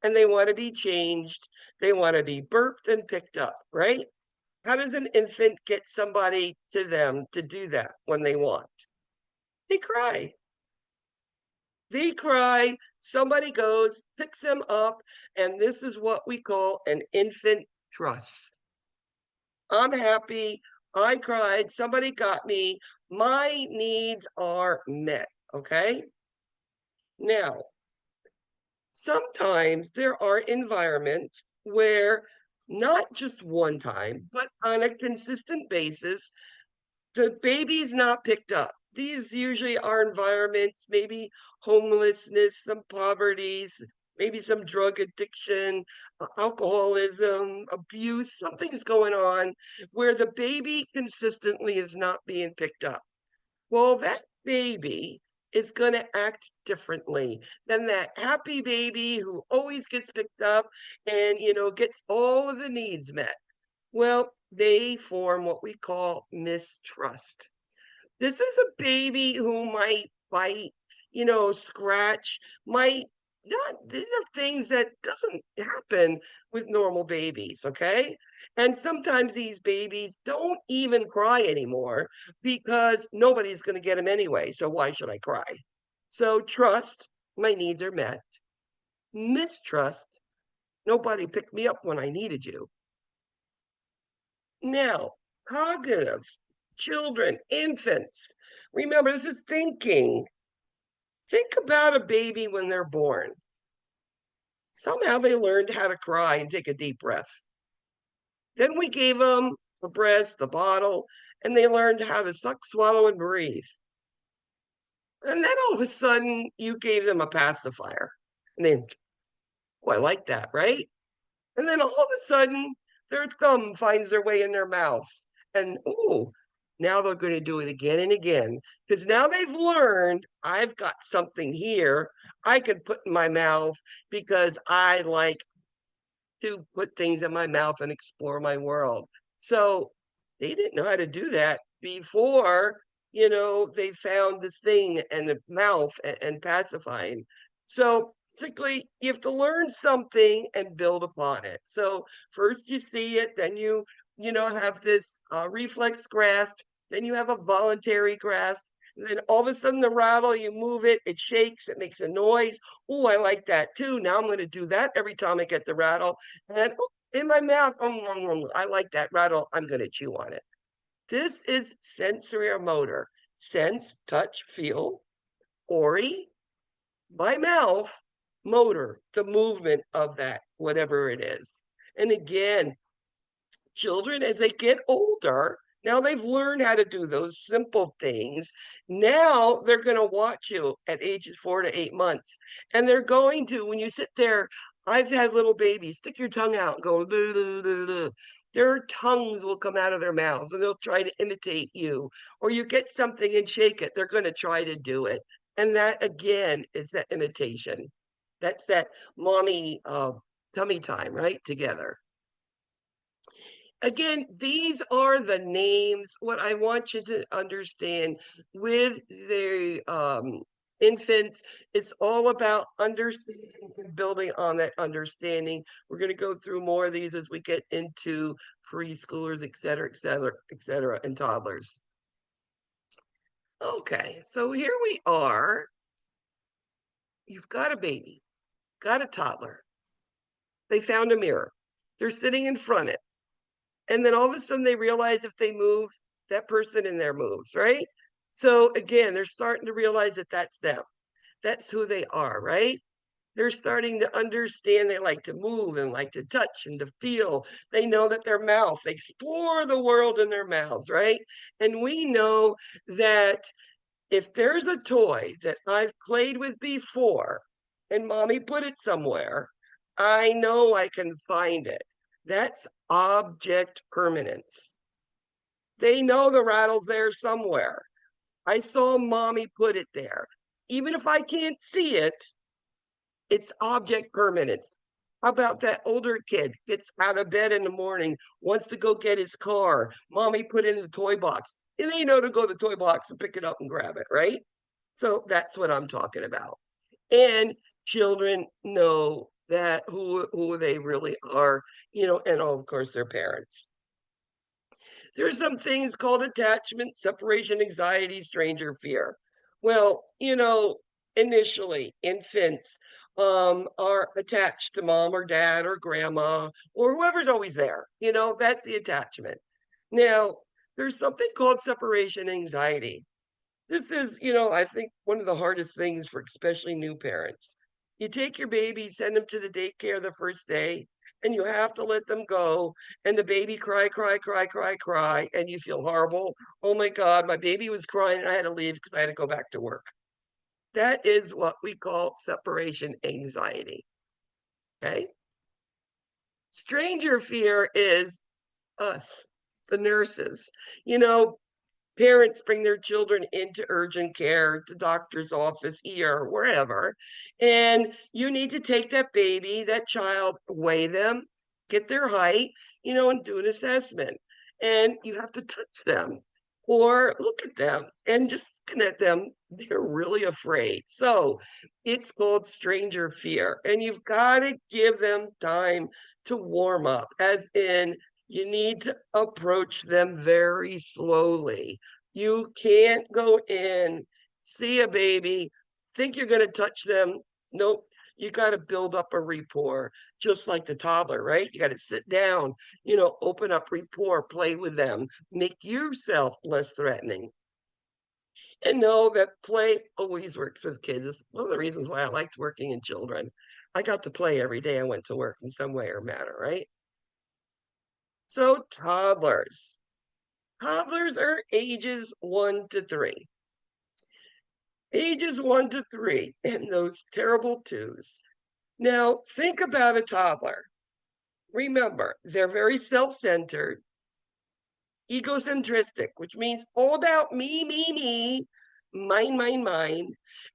and they want to be changed. They want to be burped and picked up, right? How does an infant get somebody to them to do that when they want? They cry. They cry, somebody goes, picks them up, and this is what we call an infant trust. I'm happy, I cried, somebody got me, my needs are met, okay? Now, sometimes there are environments where not just one time, but on a consistent basis, the baby's not picked up. These usually are environments, maybe homelessness, some poverty, maybe some drug addiction, alcoholism, abuse, something's going on where the baby consistently is not being picked up. Well, that baby is going to act differently than that happy baby who always gets picked up and, gets all of the needs met. Well, they form what we call mistrust. This is a baby who might bite, scratch, might not, these are things that doesn't happen with normal babies, okay? And sometimes these babies don't even cry anymore because nobody's going to get them anyway. So why should I cry? So trust, my needs are met. Mistrust, nobody picked me up when I needed you. Now, cognitive, children, infants. Remember, this is thinking. Think about a baby when they're born. Somehow they learned how to cry and take a deep breath. Then we gave them the breast, the bottle, and they learned how to suck, swallow, and breathe. And then all of a sudden, you gave them a pacifier. And they, oh, I like that, right? And then all of a sudden, their thumb finds their way in their mouth. And oh, now they're going to do it again and again. Because now they've learned I've got something here I could put in my mouth because I like to put things in my mouth and explore my world. So they didn't know how to do that before, they found this thing and the mouth and pacifying. So basically, you have to learn something and build upon it. So first you see it, then have this reflex grasp, then you have a voluntary grasp, and then all of a sudden the rattle, you move it, it shakes, it makes a noise. Oh, I like that too. Now I'm going to do that every time I get the rattle. And in my mouth, I like that rattle. I'm going to chew on it. This is sensory or motor. Sense, touch, feel, ori, by mouth, motor, the movement of that, whatever it is. And again, children, as they get older, now they've learned how to do those simple things. Now they're going to watch you at ages 4 to 8 months. And they're going to, when you sit there, I've had little babies, stick your tongue out and go, blah, blah, blah, blah. Their tongues will come out of their mouths and they'll try to imitate you. Or you get something and shake it, they're going to try to do it. And that, again, is that imitation. That's that mommy tummy time, right? Together. Again, these are the names. What I want you to understand with the infants, it's all about understanding and building on that understanding. We're going to go through more of these as we get into preschoolers, et cetera, et cetera, et cetera, and toddlers. Okay, so here we are. You've got a baby, got a toddler. They found a mirror. They're sitting in front of it. And then all of a sudden they realize if they move, that person in there moves, right? So again, they're starting to realize that that's them. That's who they are, right? They're starting to understand they like to move and like to touch and to feel. They know that their mouth, they explore the world in their mouths, right? And we know that if there's a toy that I've played with before and mommy put it somewhere, I know I can find it. That's object permanence. They know the rattle's there somewhere. I saw mommy put it there. Even if I can't see it, it's object permanence. How about that older kid gets out of bed in the morning, wants to go get his car. Mommy put it in the toy box. And they know to go to the toy box and pick it up and grab it, right? So that's what I'm talking about. And children know that who they really are, and of course their parents. There's some things called attachment, separation anxiety, stranger fear. Well, initially infants are attached to mom or dad or grandma or whoever's always there. That's the attachment. Now, there's something called separation anxiety. This is, I think one of the hardest things for especially new parents. You take your baby, send them to the daycare the first day, and you have to let them go. And the baby cry, cry, cry, cry, cry, and you feel horrible. Oh my God, my baby was crying and I had to leave because I had to go back to work. That is what we call separation anxiety. Okay. Stranger fear is us, the nurses. You know, parents bring their children into urgent care, to doctor's office, ER, wherever, and you need to take that baby, that child, weigh them, get their height, and do an assessment. And you have to touch them or look at them, and just looking at them, they're really afraid. So it's called stranger fear. And you've got to give them time to warm up, as in, you need to approach them very slowly. You can't go in, see a baby, think you're going to touch them. Nope. You got to build up a rapport, just like the toddler, right? You got to sit down, open up rapport, play with them, make yourself less threatening. And know that play always works with kids. It's one of the reasons why I liked working in children. I got to play every day I went to work in some way or manner, right? So, toddlers. Toddlers are ages 1 to 3. Ages 1 to 3, and those terrible twos. Now, think about a toddler. Remember, they're very self-centered, egocentristic, which means all about me, mine.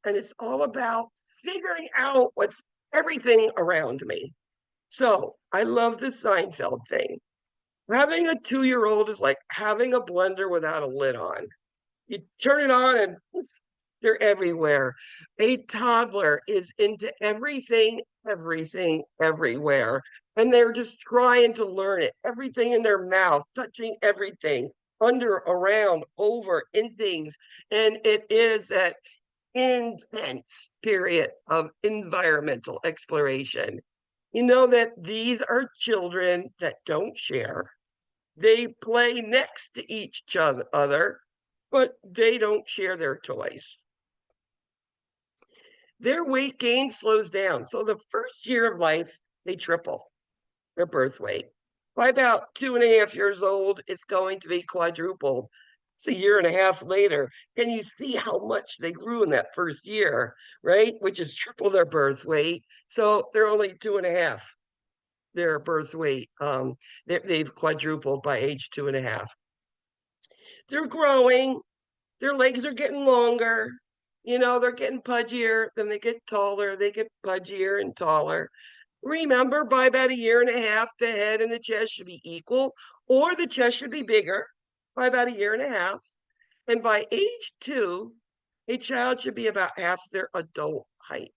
And it's all about figuring out what's everything around me. So I love the Seinfeld thing. Having a 2-year-old is like having a blender without a lid on. You turn it on and they're everywhere. A toddler is into everything, everywhere. And they're just trying to learn it. Everything in their mouth, touching everything, under, around, over, in things. And it is that intense period of environmental exploration. You know that these are children that don't share. They play next to each other, but they don't share their toys. Their weight gain slows down. So the first year of life, they triple their birth weight. By about 2.5 years old, it's going to be quadrupled. It's a year and a half later. Can you see how much they grew in that first year, right? Which is triple their birth weight. So they're only 2.5, their birth weight. They've quadrupled by age 2.5. They're growing. Their legs are getting longer. They're getting pudgier. Then they get taller. They get pudgier and taller. Remember, by about a year and a half, the head and the chest should be equal, or the chest should be bigger by about a year and a half. And by age 2, a child should be about half their adult height.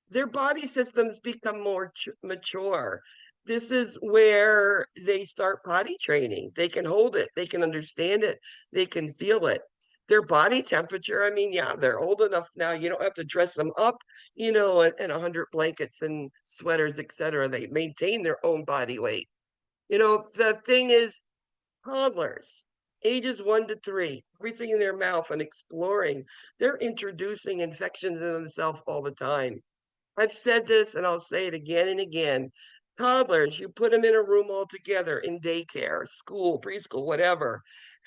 Their body systems become more mature. This is where they start potty training. They can hold it, they can understand it, they can feel it. Their body temperature, I mean, yeah, they're old enough now. You don't have to dress them up, and 100 blankets and sweaters, etc. They maintain their own body weight. The thing is, toddlers, ages 1 to 3, everything in their mouth and exploring. They're introducing infections in themselves all the time. I've said this and I'll say it again and again. Toddlers, you put them in a room all together in daycare, school, preschool, whatever.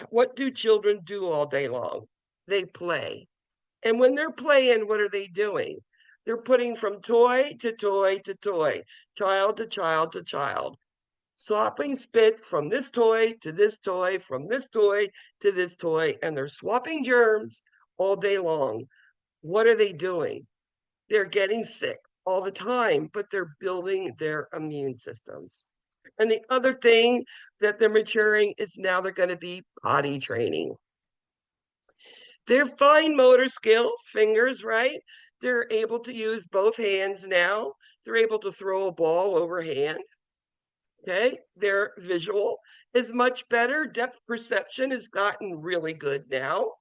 What do children do all day long? They play. And when they're playing, what are they doing? They're putting from toy to toy to toy, child to child to child, swapping spit from this toy to this toy, from this toy to this toy, and they're swapping germs all day long. What are they doing? They're getting sick all the time, but they're building their immune systems. And the other thing that they're maturing is now they're going to be potty training. Their fine motor skills, fingers, right? They're able to use both hands now. They're able to throw a ball overhand. Okay, their visual is much better. Depth perception has gotten really good now.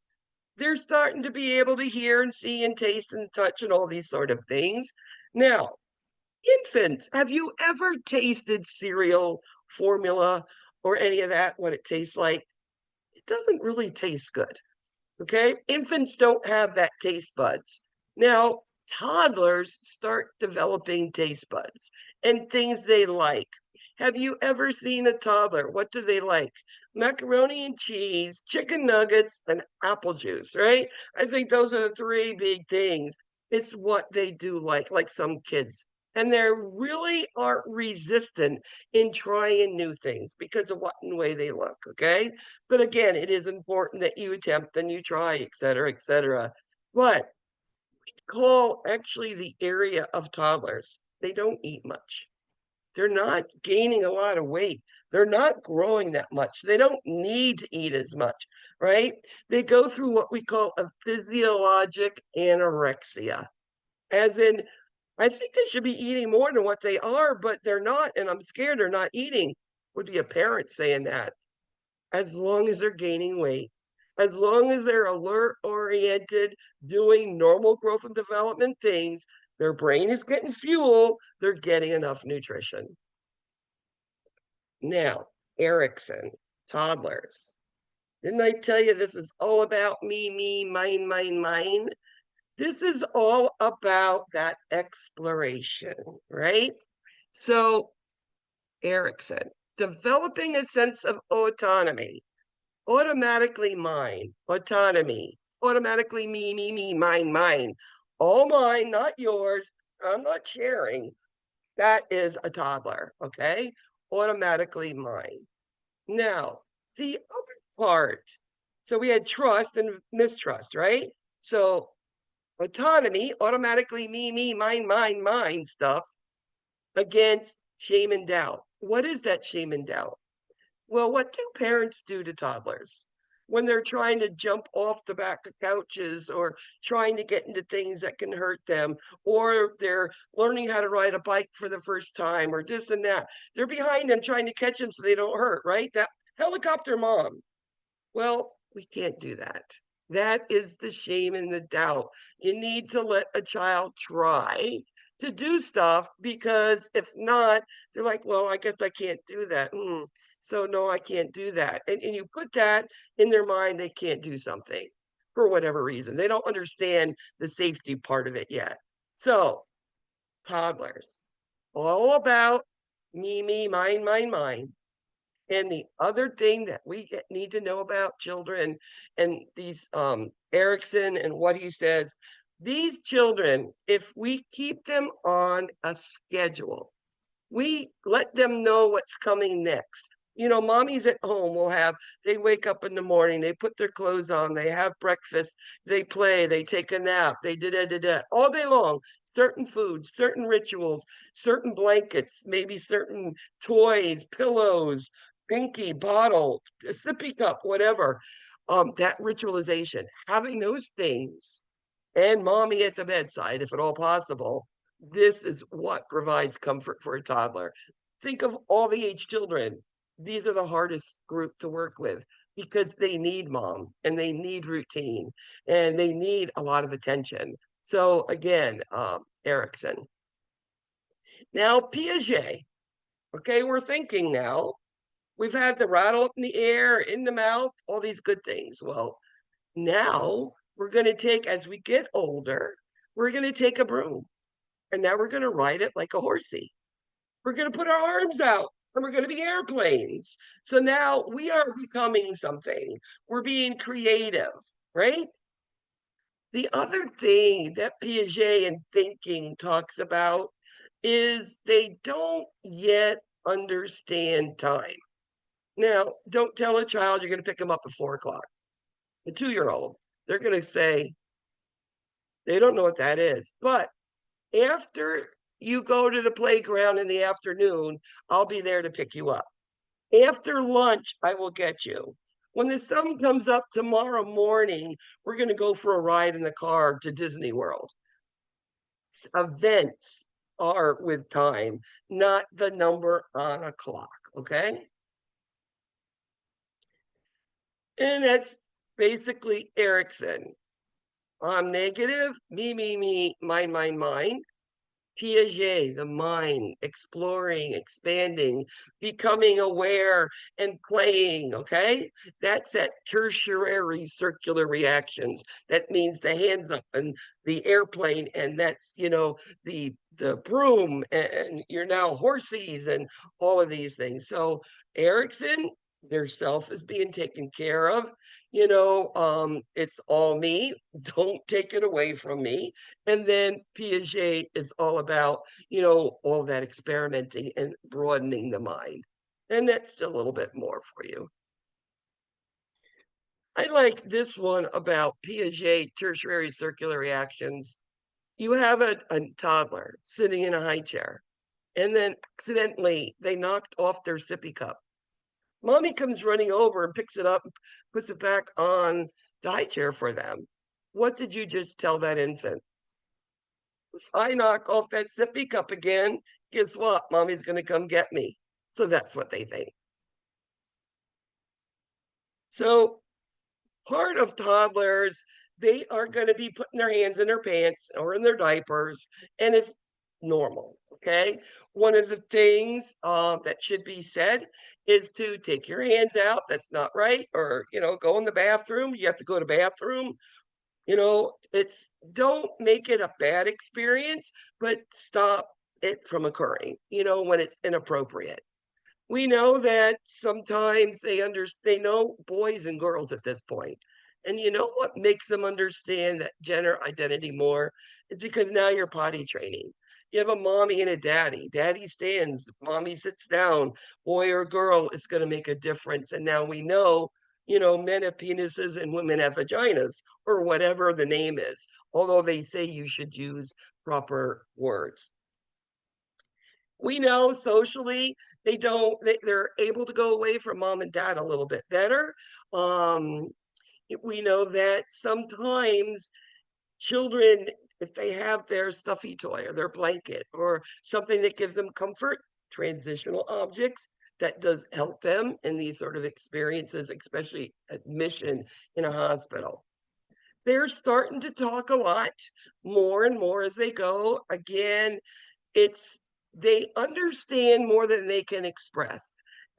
They're starting to be able to hear and see and taste and touch and all these sort of things. Now, infants, have you ever tasted cereal, formula, or any of that, what it tastes like? It doesn't really taste good. Okay, infants don't have that taste buds. Now, toddlers start developing taste buds and things they like. Have you ever seen a toddler? What do they like? Macaroni and cheese, chicken nuggets, and apple juice, right? I think those are the 3 big things. It's what they do like some kids and they really aren't resistant in trying new things because of what and way they look, okay? But again, it is important that you attempt and you try, et cetera, et cetera. But call actually the area of toddlers, they don't eat much. They're not gaining a lot of weight. They're not growing that much. They don't need to eat as much, right? They go through what we call a physiologic anorexia, as in, I think they should be eating more than what they are, but they're not, and I'm scared they're not eating. Would be a parent saying that. As long as they're gaining weight, as long as they're alert oriented, doing normal growth and development things, their brain is getting fuel, they're getting enough nutrition. Now, Erickson, toddlers. Didn't I tell you this is all about me, mine, mine, mine? This is all about that exploration, right? So, Erickson, developing a sense of autonomy, automatically mine, autonomy, automatically me, mine, mine. All mine, not yours. I'm not sharing. That is a toddler, okay? Automatically mine. Now, the other part, so we had trust and mistrust, right? So autonomy, automatically me, mine stuff against shame and doubt. What is that shame and doubt? Well, what do parents do to toddlers when they're trying to jump off the back of couches or trying to get into things that can hurt them, or they're learning how to ride a bike for the first time, or this and that? They're behind them trying to catch them so they don't hurt, right? That helicopter mom. Well, we can't do that. That is the shame and the doubt. You need to let a child try to do stuff, because if not, they're like, well, I guess I can't do that. So no, I can't do that. And you put that in their mind, they can't do something for whatever reason. They don't understand the safety part of it yet. So toddlers, all about me, mine. And the other thing that we need to know about children, and these Erickson and what he says, these children, if we keep them on a schedule, we let them know what's coming next. You know, mommies at home will have, they wake up in the morning, they put their clothes on, they have breakfast, they play, they take a nap, they da all day long. Certain foods, certain rituals, certain blankets, maybe certain toys, pillows, binky, bottle, a sippy cup, whatever. That ritualization, having those things, and mommy at the bedside, if at all possible, this is what provides comfort for a toddler. Think of all the age children. These are the hardest group to work with, because they need mom and they need routine and they need a lot of attention. So again, Erickson. Now, Piaget. Okay, we're thinking now. We've had the rattle up in the air, in the mouth, all these good things. Well, now we're going to take, as we get older, we're going to take a broom, and now we're going to ride it like a horsey. We're going to put our arms out, and we're going to be airplanes. So now we are becoming something. We're being creative, right? The other thing that Piaget and thinking talks about is they don't yet understand time. Now, don't tell a child you're going to pick them up at 4 o'clock. A 2-year-old, they're going to say, they don't know what that is. But after you go to the playground in the afternoon, I'll be there to pick you up. After lunch, I will get you. When the sun comes up tomorrow morning, we're going to go for a ride in the car to Disney World. Events are with time, not the number on a clock, okay? And that's basically Erickson. I'm negative, me, mine. Piaget, the mind, exploring, expanding, becoming aware, and playing, okay? That's that tertiary circular reactions. That means the hands up and the airplane, and that's, the broom, and you're now horses and all of these things. So Erickson, Their self is being taken care of. It's all me. Don't take it away from me. And then Piaget is all about, all that experimenting and broadening the mind. And that's a little bit more for you. I like this one about Piaget tertiary circular reactions. You have a toddler sitting in a high chair, and then accidentally they knocked off their sippy cup. Mommy comes running over and picks it up, and puts it back on the high chair for them. What did you just tell that infant? If I knock off that sippy cup again, guess what? Mommy's going to come get me. So that's what they think. So part of toddlers, they are going to be putting their hands in their pants or in their diapers, and it's normal. Okay. One of the things that should be said is to take your hands out. That's not right. Or, go in the bathroom. You have to go to the bathroom. It's don't make it a bad experience, but stop it from occurring, when it's inappropriate. We know that sometimes they know boys and girls at this point. And you know what makes them understand that gender identity more? It's because now you're potty training. You have a mommy and a daddy. Daddy stands, mommy sits down. Boy or girl is going to make a difference. And now we know, men have penises and women have vaginas, or whatever the name is, although they say you should use proper words. We know socially they're able to go away from mom and dad a little bit better. um we know that sometimes children, if they have their stuffy toy or their blanket or something that gives them comfort, transitional objects, that does help them in these sort of experiences, especially admission in a hospital. They're starting to talk a lot more and more as they go. Again, it's they understand more than they can express,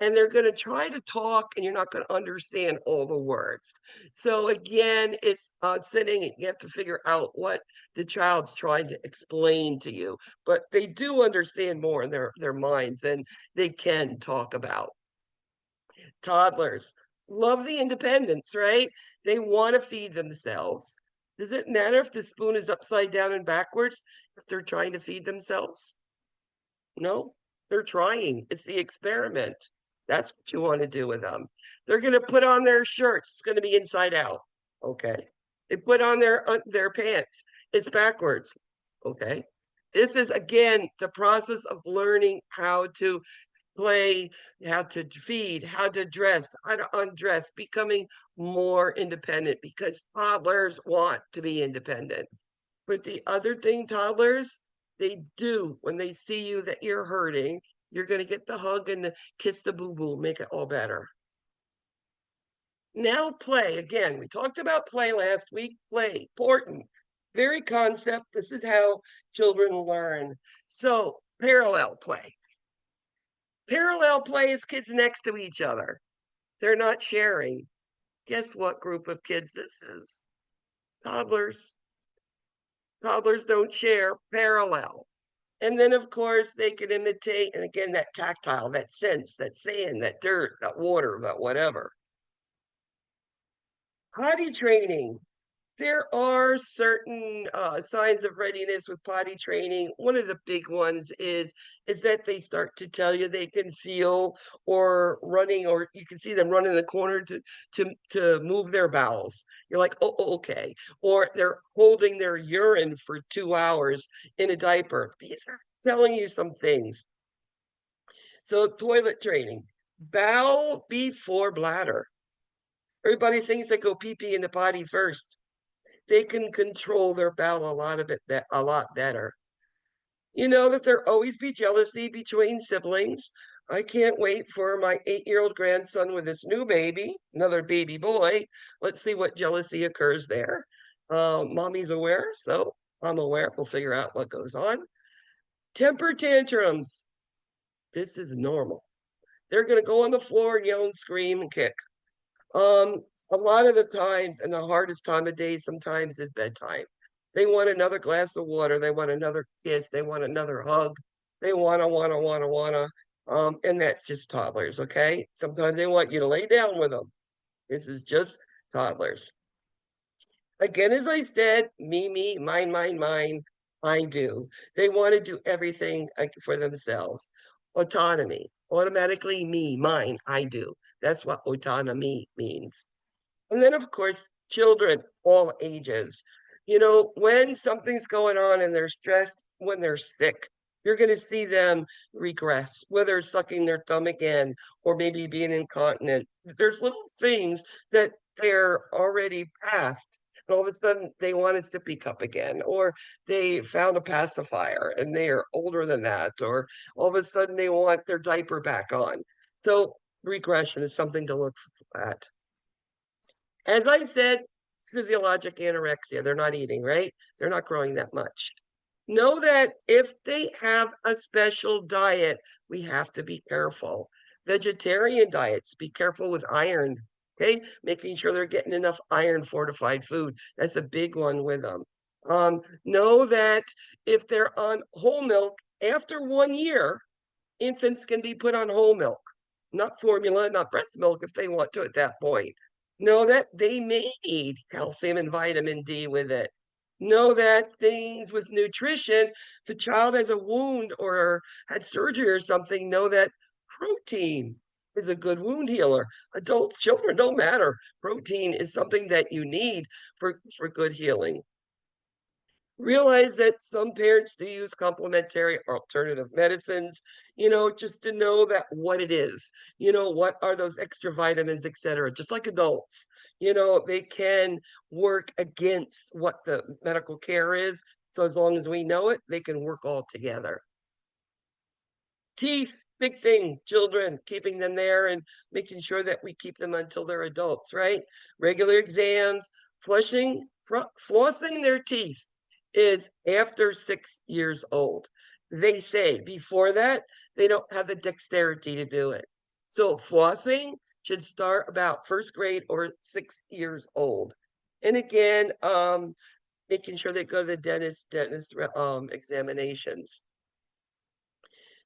and they're going to try to talk, and you're not going to understand all the words. So again, it's sitting and you have to figure out what the child's trying to explain to you, but they do understand more in their minds than they can talk about. Toddlers love the independence, right? They want to feed themselves. Does it matter if the spoon is upside down and backwards if they're trying to feed themselves? No, they're trying. It's the experiment. That's what you want to do with them. They're going to put on their shirts. It's going to be inside out. Okay. They put on their pants. It's backwards. Okay. This is again the process of learning how to play, how to feed, how to dress, how to undress, becoming more independent because toddlers want to be independent. But the other thing, toddlers, they do when they see you that you're hurting, you're going to get the hug and the kiss the boo boo, make it all better. Now, play again. We talked about play last week. Play, important, very concept. This is how children learn. So, parallel play. Parallel play is kids next to each other. They're not sharing. Guess what group of kids this is? Toddlers. Toddlers don't share. Parallel. And then, of course, they can imitate, and again, that tactile, that sense, that sand, that dirt, that water, that whatever. Potty training. There are certain signs of readiness with potty training. One of the big ones is that they start to tell you they can feel or running, or you can see them running in the corner to move their bowels. You're like, oh, okay. Or they're holding their urine for 2 hours in a diaper. These are telling you some things. So toilet training, bowel before bladder. Everybody thinks they go pee pee in the potty first. They can control their bowel a lot better. You know that there always be jealousy between siblings. I can't wait for my 8-year-old grandson with his new baby, another baby boy. Let's see what jealousy occurs there. Mommy's aware, so I'm aware. We'll figure out what goes on. Temper tantrums. This is normal. They're going to go on the floor and yell and scream and kick. A lot of the times, and the hardest time of day sometimes is bedtime. They want another glass of water. They want another kiss. They want another hug. They wanna. And that's just toddlers, okay? Sometimes they want you to lay down with them. This is just toddlers. Again, as I said, me, mine, I do. They want to do everything for themselves. Autonomy, automatically me, mine, I do. That's what autonomy means. And then, of course, children, all ages. You know, when something's going on and they're stressed, when they're sick, you're going to see them regress, whether it's sucking their thumb again or maybe being incontinent. There's little things that they're already past. And all of a sudden, they want a sippy cup again, or they found a pacifier and they are older than that, or all of a sudden they want their diaper back on. So, regression is something to look at. As I said, physiologic anorexia, they're not eating, right? They're not growing that much. Know that if they have a special diet, we have to be careful. Vegetarian diets, be careful with iron, okay? Making sure they're getting enough iron fortified food. That's a big one with them. Know that if they're on whole milk, after 1 year, infants can be put on whole milk, not formula, not breast milk if they want to at that point. Know that they may need calcium and vitamin D with it. Know that things with nutrition, if the child has a wound or had surgery or something, know that protein is a good wound healer. Adults, children, don't matter. Protein is something that you need for good healing. Realize that some parents do use complementary or alternative medicines, just to know that what it is, what are those extra vitamins, etc. Just like adults, they can work against what the medical care is. So as long as we know it, they can work all together. Teeth, big thing, children, keeping them there and making sure that we keep them until they're adults, right? Regular exams, flossing their teeth is after 6 years old. They say before that, they don't have the dexterity to do it. So flossing should start about first grade or 6 years old. And again, making sure they go to the dentist examinations.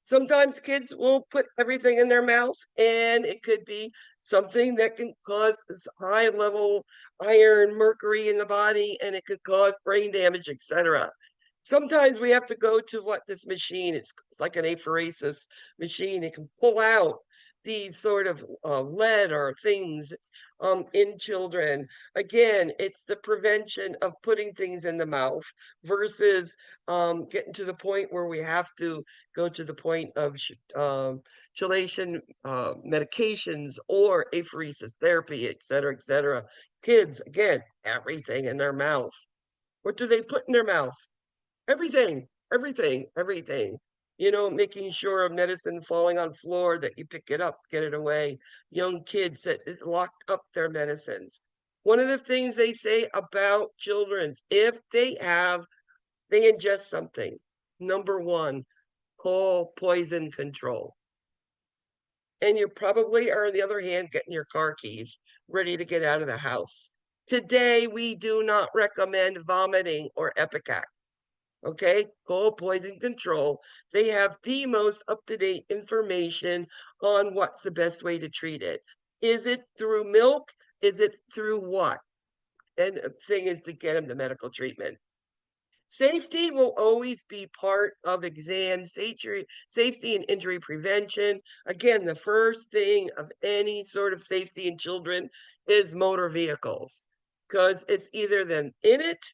Sometimes kids will put everything in their mouth, and it could be something that can cause high level iron, mercury in the body, and it could cause brain damage, etc. Sometimes we have to go to this machine, it's like an apheresis machine. It can pull out these sort of lead or things in children. Again, it's the prevention of putting things in the mouth versus getting to the point where we have to go to the point of chelation medications or apheresis therapy, etc., etc. Kids, again, everything in their mouth. What do they put in their mouth? Everything, everything, everything. Making sure of medicine falling on floor that you pick it up, get it away. Young kids that lock up their medicines. One of the things they say about children's, if they ingest something, number one, call poison control. And you probably are, on the other hand, getting your car keys ready to get out of the house. Today, we do not recommend vomiting or Epicac. Okay, call poison control. They have the most up-to-date information on what's the best way to treat it. Is it through milk? Is it through what? And the thing is to get them to medical treatment. Safety will always be part of exam safety and injury prevention. Again, the first thing of any sort of safety in children is motor vehicles, because it's either them in it,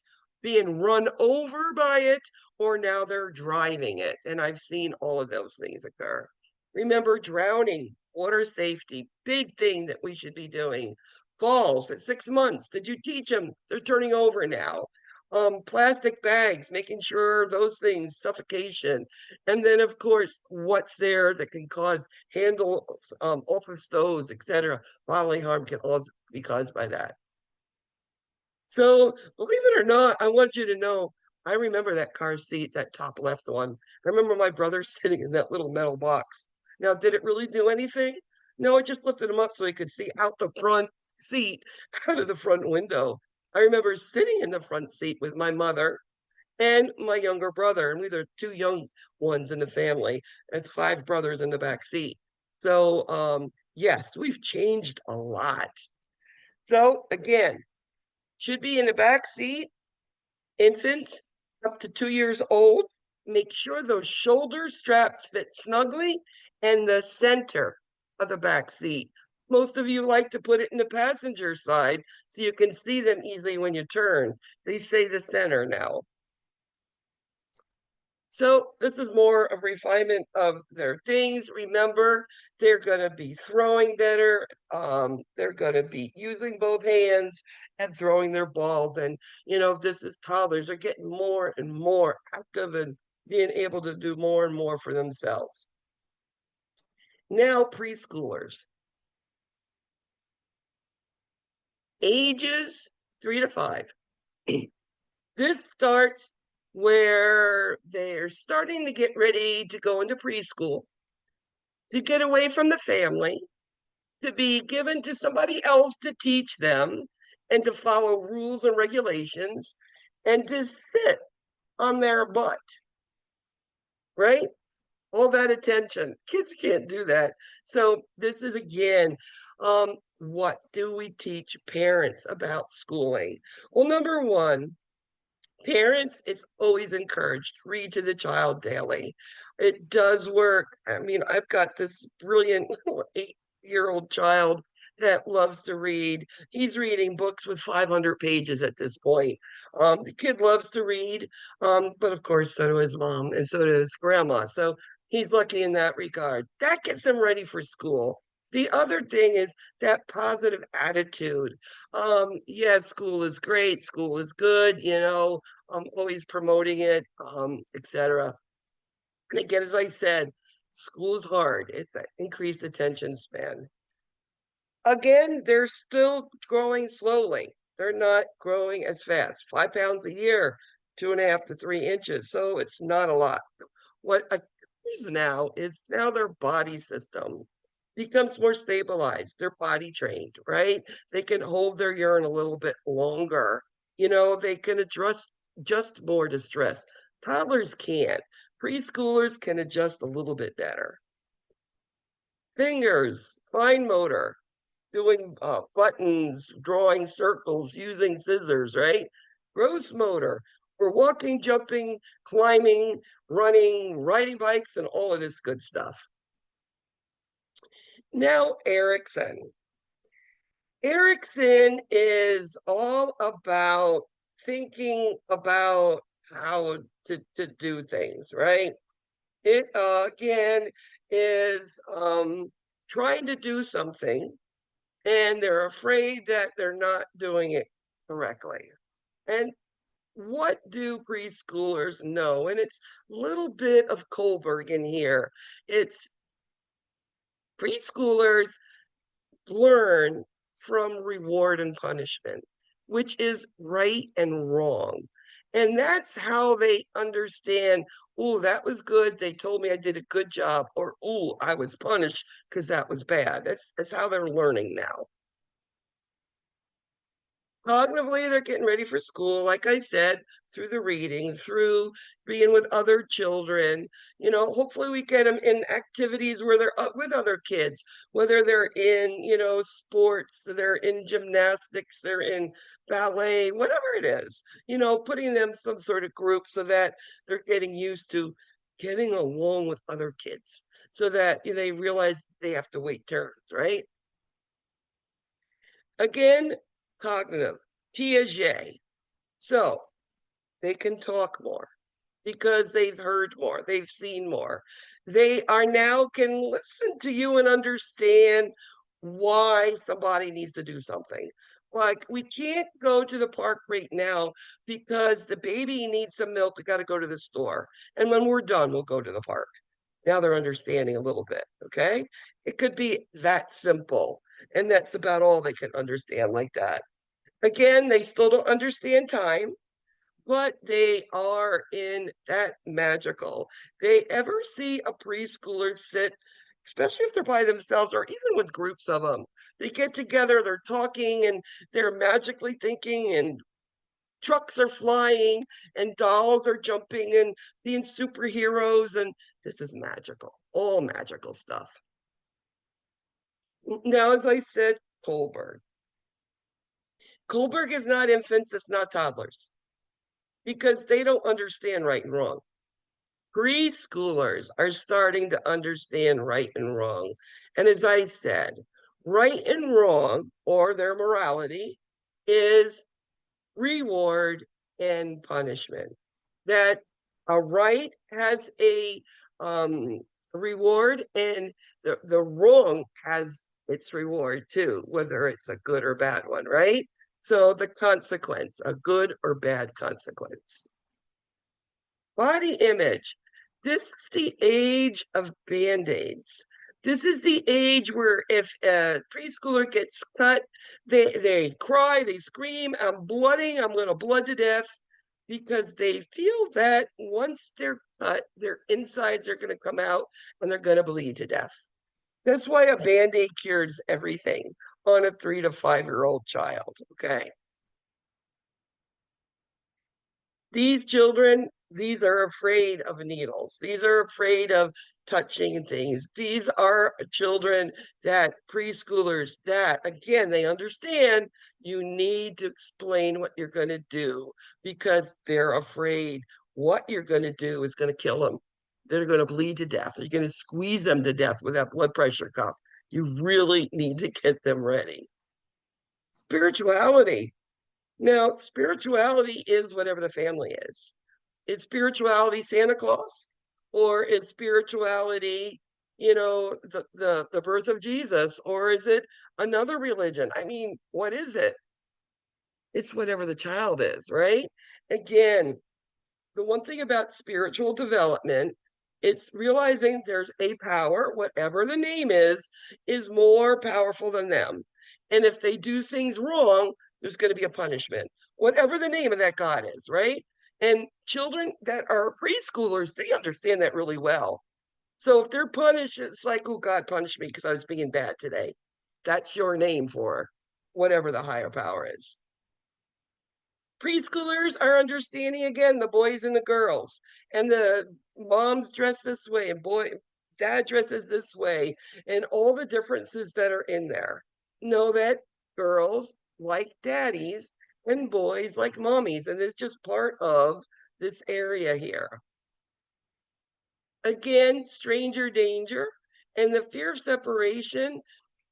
being run over by it, or now they're driving it. And I've seen all of those things occur. Remember, drowning, water safety, big thing that we should be doing. Falls at 6 months. Did you teach them? They're turning over now. Plastic bags, making sure those things, suffocation. And then, of course, what's there that can cause handles off of stoves, etc. Bodily harm can also be caused by that. So, believe it or not, I want you to know, I remember that car seat, that top left one. I remember my brother sitting in that little metal box. Now, did it really do anything? No, it just lifted him up so he could see out the front seat, out of the front window. I remember sitting in the front seat with my mother, and my younger brother, and we're the two young ones in the family. It's five brothers in the back seat. So yes, we've changed a lot. So again, should be in the back seat, infants up to 2 years old. Make sure those shoulder straps fit snugly and the center of the back seat. Most of you like to put it in the passenger side so you can see them easily when you turn. They say the center now. So this is more of refinement of their things. Remember, they're going to be throwing better. They're going to be using both hands and throwing their balls. And, this is toddlers. They're getting more and more active and being able to do more and more for themselves. Now, preschoolers. Ages 3 to 5. This starts where they're starting to get ready to go into preschool, to get away from the family, to be given to somebody else to teach them, and to follow rules and regulations, and to sit on their butt, right? All that attention. Kids can't do that. So this is again, what do we teach parents about schooling? Well, number one, parents, it's always encouraged, read to the child daily. It does work. I mean, I've got this brilliant 8-year-old child that loves to read. He's reading books with 500 pages at this point. The kid loves to read, but of course, so do his mom and so does grandma. So he's lucky in that regard. That gets him ready for school. The other thing is that positive attitude. Yeah, school is great, school is good, I'm always promoting it, etc. And again, as I said, school is hard. It's that increased attention span. Again, they're still growing slowly. They're not growing as fast. 5 pounds a year, 2.5 to 3 inches. So it's not a lot. What occurs now is now their body system becomes more stabilized. They're body trained, right? They can hold their urine a little bit longer. They can adjust more to stress. Toddlers can't. Preschoolers can adjust a little bit better. Fingers, fine motor, doing buttons, drawing circles, using scissors, right? Gross motor, we're walking, jumping, climbing, running, riding bikes, and all of this good stuff. Now, Erickson. Erickson is all about thinking about how to do things, right? It again is trying to do something, and they're afraid that they're not doing it correctly. And what do preschoolers know? And it's a little bit of Kohlberg in here. It's preschoolers learn from reward and punishment, which is right and wrong. And that's how they understand, oh, that was good. They told me I did a good job. Or, oh, I was punished because that was bad. That's how they're learning now. Cognitively, they're getting ready for school, like I said, through the reading, through being with other children. Hopefully we get them in activities where they're with other kids, whether they're in, sports, they're in gymnastics, they're in ballet, whatever it is, putting them some sort of group so that they're getting used to getting along with other kids so that they realize they have to wait turns, right? Again, cognitive, Piaget. So they can talk more because they've heard more, they've seen more. They are now can listen to you and understand why somebody needs to do something. Like, we can't go to the park right now because the baby needs some milk. We got to go to the store. And when we're done, we'll go to the park. Now they're understanding a little bit. Okay. It could be that simple. And that's about all they can understand like that. Again, they still don't understand time, but they are in that magical. They ever see a preschooler sit, especially if they're by themselves or even with groups of them? They get together, they're talking, and they're magically thinking and trucks are flying and dolls are jumping and being superheroes, and this is magical, all magical stuff. Now, as I said, Kohlberg. Kohlberg is not infants, it's not toddlers, because they don't understand right and wrong. Preschoolers are starting to understand right and wrong. And as I said, right and wrong, or their morality, is reward and punishment. That a right has a reward, and the wrong has its reward too, whether it's a good or bad one, right? So the consequence, a good or bad consequence. Body image. This is the age of band-aids. This is the age where if a preschooler gets cut, they cry, they scream, I'm blooding, I'm going to blood to death, because they feel that once they're cut, their insides are going to come out and they're going to bleed to death. That's why a band-aid cures everything on a 3 to 5-year-old child, okay? These children, these are afraid of needles. These are afraid of touching things. These are children that preschoolers that, again, they understand you need to explain what you're going to do, because they're afraid what you're going to do is going to kill them. They're going to bleed to death. You're going to squeeze them to death with that blood pressure cuff. You really need to get them ready. Spirituality. Now, spirituality is whatever the family is. Is spirituality Santa Claus? Or is spirituality, the birth of Jesus? Or is it another religion? I mean, what is it? It's whatever the child is, right? Again, the one thing about spiritual development, it's realizing there's a power, whatever the name is more powerful than them. And if they do things wrong, there's going to be a punishment, whatever the name of that God is, right? And children that are preschoolers, they understand that really well. So if they're punished, it's like, oh, God punished me because I was being bad today. That's your name for whatever the higher power is. Preschoolers are understanding, again, the boys and the girls, and the moms dress this way and dad dresses this way, and all the differences that are in there. Know that girls like daddies and boys like mommies, and it's just part of this area here. Again, stranger danger, and the fear of separation,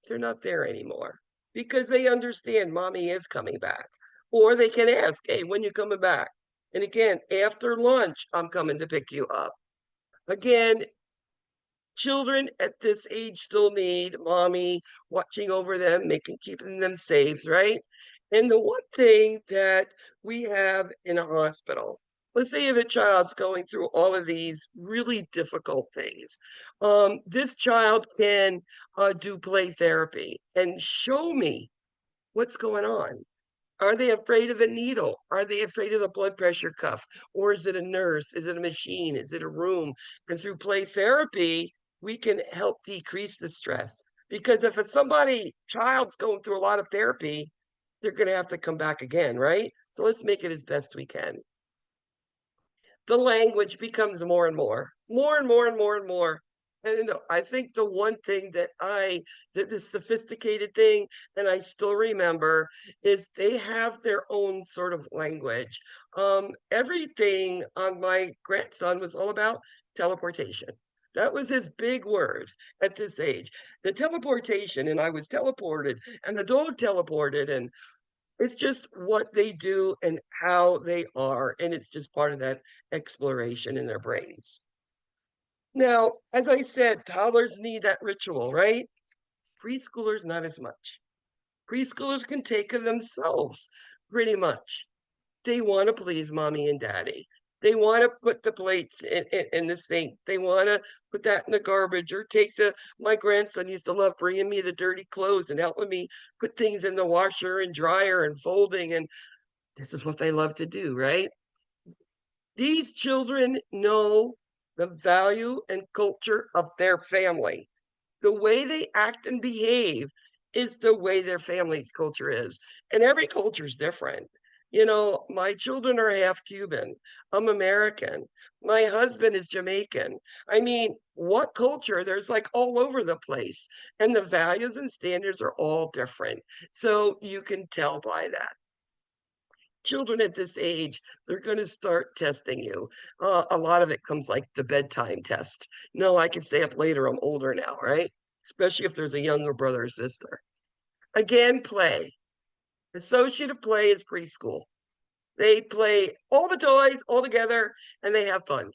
they're not there anymore, because they understand mommy is coming back. Or they can ask, hey, when you coming back? And again, after lunch, I'm coming to pick you up. Again, children at this age still need mommy watching over them, keeping them safe, right? And the one thing that we have in a hospital, let's say if a child's going through all of these really difficult things, this child can do play therapy and show me what's going on. Are they afraid of the needle? Are they afraid of the blood pressure cuff? Or is it a nurse? Is it a machine? Is it a room? And through play therapy, we can help decrease the stress. Because if child's going through a lot of therapy, they're going to have to come back again, right? So let's make it as best we can. The language becomes more and more and more and more and more. And I think the one thing that this sophisticated thing, and I still remember, is they have their own sort of language. Everything on my grandson was all about teleportation. That was his big word at this age. The teleportation, and I was teleported, and the dog teleported, and it's just what they do and how they are, and it's just part of that exploration in their brains. Now, as I said, toddlers need that ritual, right? Preschoolers, not as much. Preschoolers can take of themselves, pretty much. They want to please mommy and daddy. They want to put the plates in the sink. They want to put that in the garbage, or my grandson used to love bringing me the dirty clothes and helping me put things in the washer and dryer and folding. And this is what they love to do, right? These children know the value and culture of their family. The way they act and behave is the way their family culture is. And every culture is different. You know, my children are half Cuban. I'm American. My husband is Jamaican. I mean, what culture? There's like all over the place. And the values and standards are all different. So you can tell by that. Children at this age, they're going to start testing you. A lot of it comes like the bedtime test. No, I can stay up later. I'm older now, right? Especially if there's a younger brother or sister. Again, play. Associative play is preschool. They play all the toys all together and they have fun.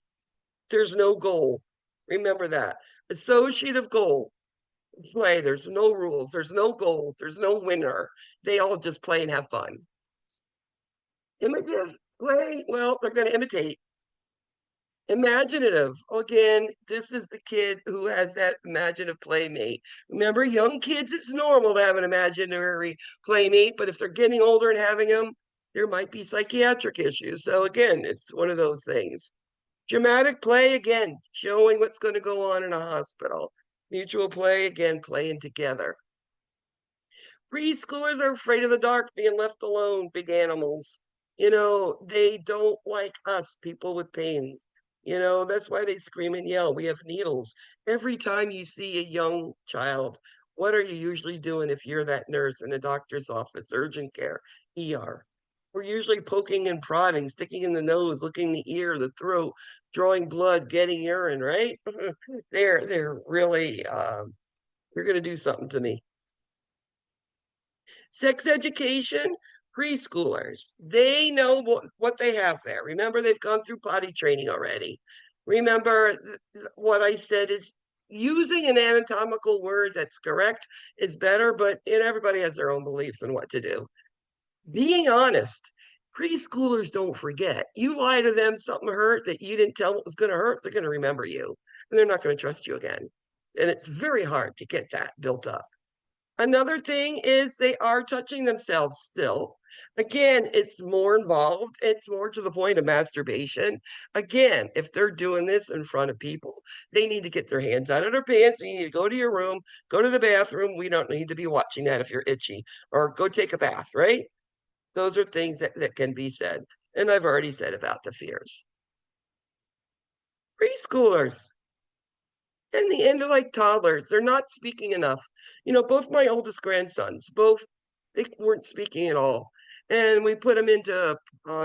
There's no goal. Remember that. Associative goal play. There's no rules. There's no goal. There's no winner. They all just play and have fun. Imitative play, well, they're going to imitate. Imaginative. Again, this is the kid who has that imaginative playmate. Remember, young kids, it's normal to have an imaginary playmate, but if they're getting older and having them, there might be psychiatric issues. So again, it's one of those things. Dramatic play, again, showing what's going to go on in a hospital. Mutual play, again, playing together. Preschoolers are afraid of the dark, being left alone, big animals. You know, they don't like us, people with pain. You know, that's why they scream and yell. We have needles. Every time you see a young child, what are you usually doing if you're that nurse in a doctor's office, urgent care, ER? We're usually poking and prodding, sticking in the nose, looking in the ear, the throat, drawing blood, getting urine, right? They're really you're gonna do something to me. Sex education, preschoolers, they know what they have there. Remember, they've gone through potty training already. Remember, what I said is using an anatomical word that's correct is better, but everybody has their own beliefs on what to do. Being honest, preschoolers don't forget. You lie to them, something hurt that you didn't tell what was going to hurt, they're going to remember you, and they're not going to trust you again. And it's very hard to get that built up. Another thing is they are touching themselves still. Again, it's more involved. It's more to the point of masturbation. Again, if they're doing this in front of people, they need to get their hands out of their pants. You need to go to your room, go to the bathroom. We don't need to be watching that if you're itchy, or go take a bath, right? Those are things that can be said. And I've already said about the fears. Preschoolers, and the end of like toddlers, they're not speaking enough. You know, both my oldest grandsons, both they weren't speaking at all, and we put them into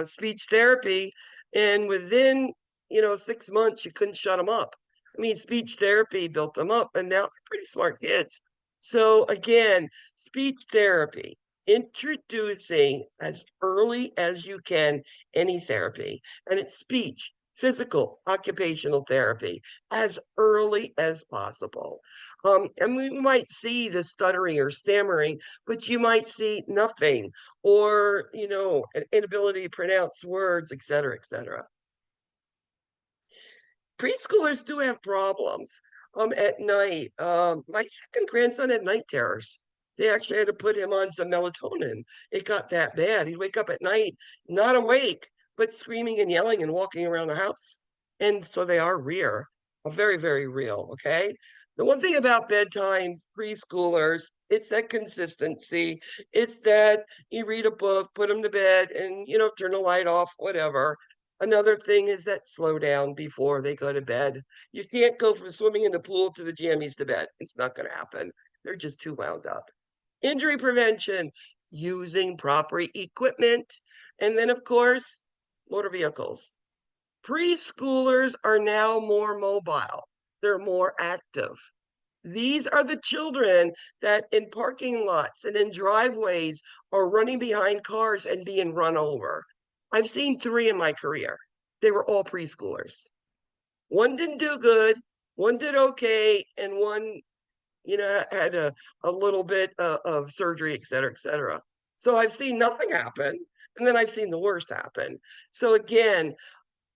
speech therapy, and within 6 months, you couldn't shut them up. I mean, speech therapy built them up, and now they're pretty smart kids. So again, speech therapy, introducing as early as you can any therapy, and it's speech, physical, occupational therapy as early as possible. And we might see the stuttering or stammering, but you might see nothing, or an inability to pronounce words, et cetera, et cetera. Preschoolers do have problems at night. My second grandson had night terrors. They actually had to put him on some melatonin. It got that bad. He'd wake up at night, not awake, but screaming and yelling and walking around the house. And so they are very, very real. Okay. The one thing about bedtime preschoolers, it's that consistency. It's that you read a book, put them to bed, and turn the light off, whatever. Another thing is that slow down before they go to bed. You can't go from swimming in the pool to the jammies to bed. It's not going to happen. They're just too wound up. Injury prevention, using proper equipment, and then, of course, motor vehicles. Preschoolers are now more mobile. They're more active. These are the children that in parking lots and in driveways are running behind cars and being run over. I've seen 3 in my career. They were all preschoolers. One didn't do good, one did okay, and one, had a little bit of surgery, et cetera, et cetera. So I've seen nothing happen, and then I've seen the worst happen. So again,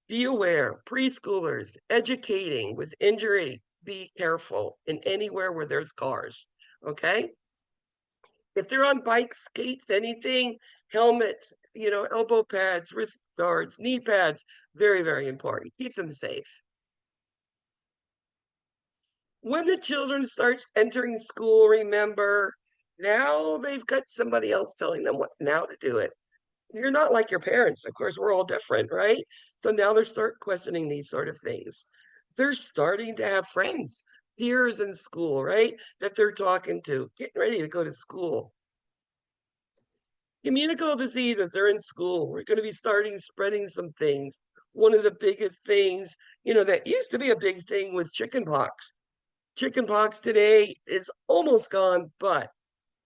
be aware, preschoolers, educating with injury, be careful in anywhere where there's cars, okay? If they're on bikes, skates, anything, helmets, elbow pads, wrist guards, knee pads, very, very important. Keep them safe. When the children starts entering school, remember, now they've got somebody else telling them what now to do it. you're not like your parents. Of course, we're all different, right? So now they start questioning these sort of things. They're starting to have friends, peers in school, right? That they're talking to, getting ready to go to school. Communicable diseases are in school. We're going to be starting spreading some things. One of the biggest things, that used to be a big thing was chickenpox. Chickenpox today is almost gone, but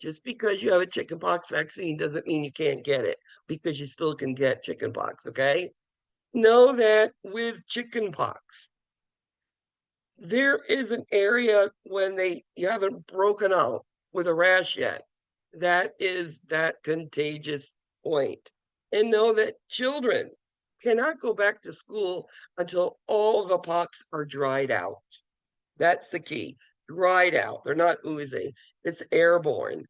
just because you have a chickenpox vaccine doesn't mean you can't get it, because you still can get chickenpox, okay? Know that with chickenpox, there is an area when you haven't broken out with a rash yet. That is that contagious point. And know that children cannot go back to school until all the pox are dried out. That's the key. Dried out. They're not oozing. It's airborne.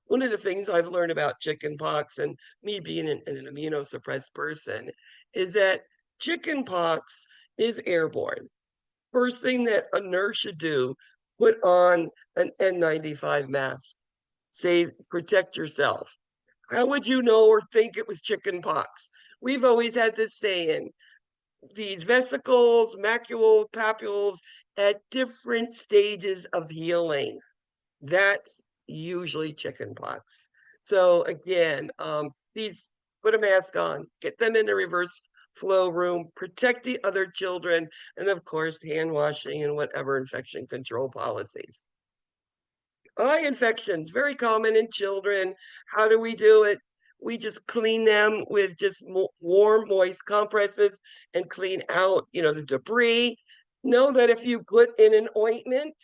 One of the things I've learned about chickenpox, and me being an immunosuppressed person, is that chickenpox is airborne. First thing that a nurse should do, put on an N95 mask. Say, protect yourself. How would you know or think it was chickenpox? We've always had this saying, these vesicles, macules, papules at different stages of healing. That's usually chickenpox. So again, these, put a mask on, get them in the reverse flow room, protect the other children, and of course, hand washing and whatever infection control policies. Eye infections, very common in children. How do we do it? We just clean them with just warm, moist compresses and clean out, the debris. Know that if you put in an ointment,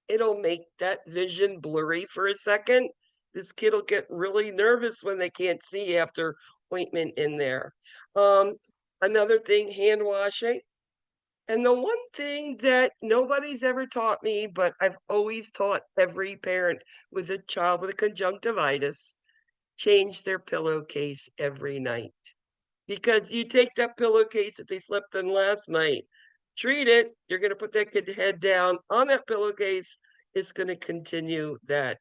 it'll make that vision blurry for a second. This kid will get really nervous when they can't see after ointment in there. Another thing, hand washing. And the one thing that nobody's ever taught me, but I've always taught every parent with a child with a conjunctivitis, change their pillowcase every night. Because you take that pillowcase that they slept in last night, treat it, you're going to put that kid's head down on that pillowcase, it's going to continue that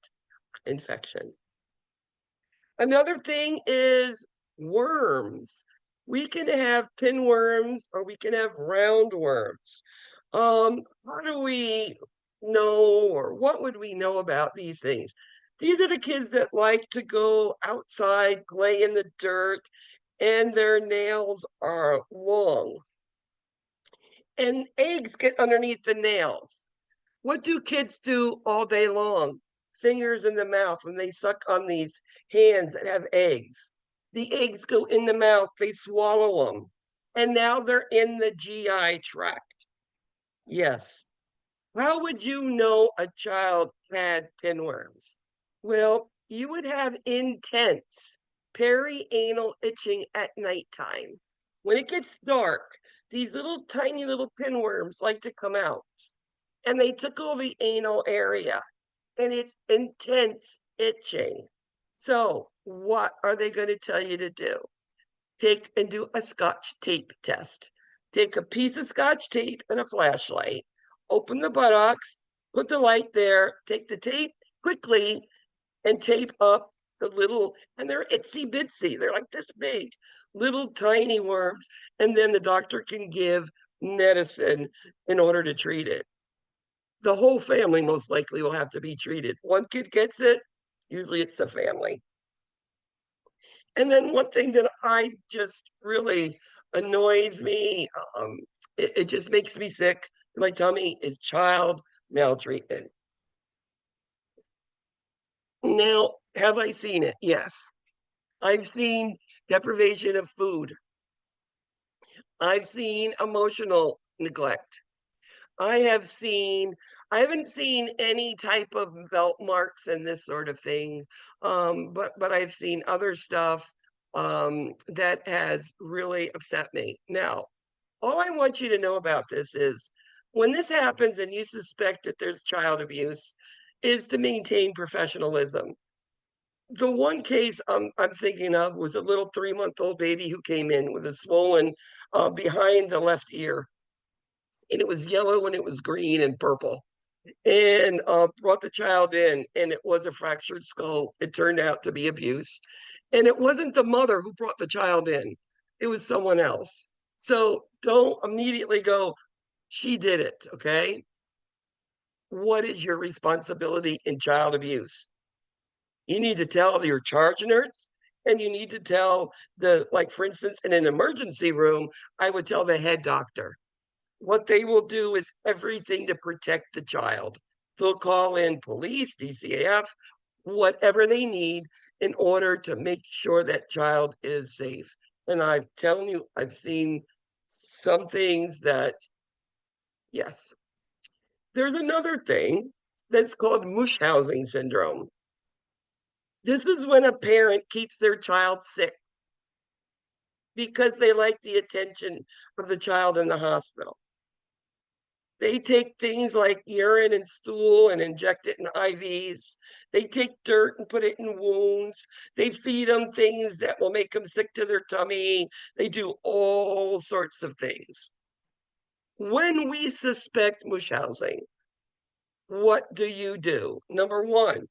infection. Another thing is worms. We can have pinworms or we can have roundworms. How do we know, or what would we know about these things? These are the kids that like to go outside, play in the dirt, and their nails are long. And eggs get underneath the nails. What do kids do all day long? Fingers in the mouth when they suck on these hands that have eggs. The eggs go in the mouth, they swallow them, and now they're in the GI tract. Yes. How would you know a child had pinworms? Well, you would have intense perianal itching at nighttime. When it gets dark, these little tiny little pinworms like to come out, and they tickle the anal area, and it's intense itching. So what are they going to tell you to do? Take and do a Scotch tape test. Take a piece of Scotch tape and a flashlight, open the buttocks, put the light there, take the tape quickly and tape up the little, and they're itsy bitsy, they're like this big, little tiny worms, and then the doctor can give medicine in order to treat it. The whole family most likely will have to be treated. One kid gets it, usually it's the family. And then one thing that I just really annoys me, it just makes me sick to my tummy, is child maltreatment. Now, have I seen it? Yes. I've seen deprivation of food. I've seen emotional neglect. I haven't seen any type of belt marks and this sort of thing, but I've seen other stuff that has really upset me. Now, all I want you to know about this is when this happens and you suspect that there's child abuse, is to maintain professionalism. The one case I'm thinking of was a little 3-month-old baby who came in with a swollen behind the left ear, and it was yellow and it was green and purple. and brought the child in, and it was a fractured skull. It turned out to be abuse. And it wasn't the mother who brought the child in, it was someone else. So don't immediately go, she did it, okay? What is your responsibility in child abuse? You need to tell your charge nurse, and you need to tell like, for instance, in an emergency room, I would tell the head doctor. What they will do is everything to protect the child. They'll call in police, DCAF, whatever they need in order to make sure that child is safe. And I'm telling you, I've seen some things that, yes. There's another thing that's called mush housing syndrome. This is when a parent keeps their child sick because they like the attention of the child in the hospital. They take things like urine and stool and inject it in IVs. They take dirt and put it in wounds. They feed them things that will make them sick to their tummy. They do all sorts of things. When we suspect mush housing, what do? Number one,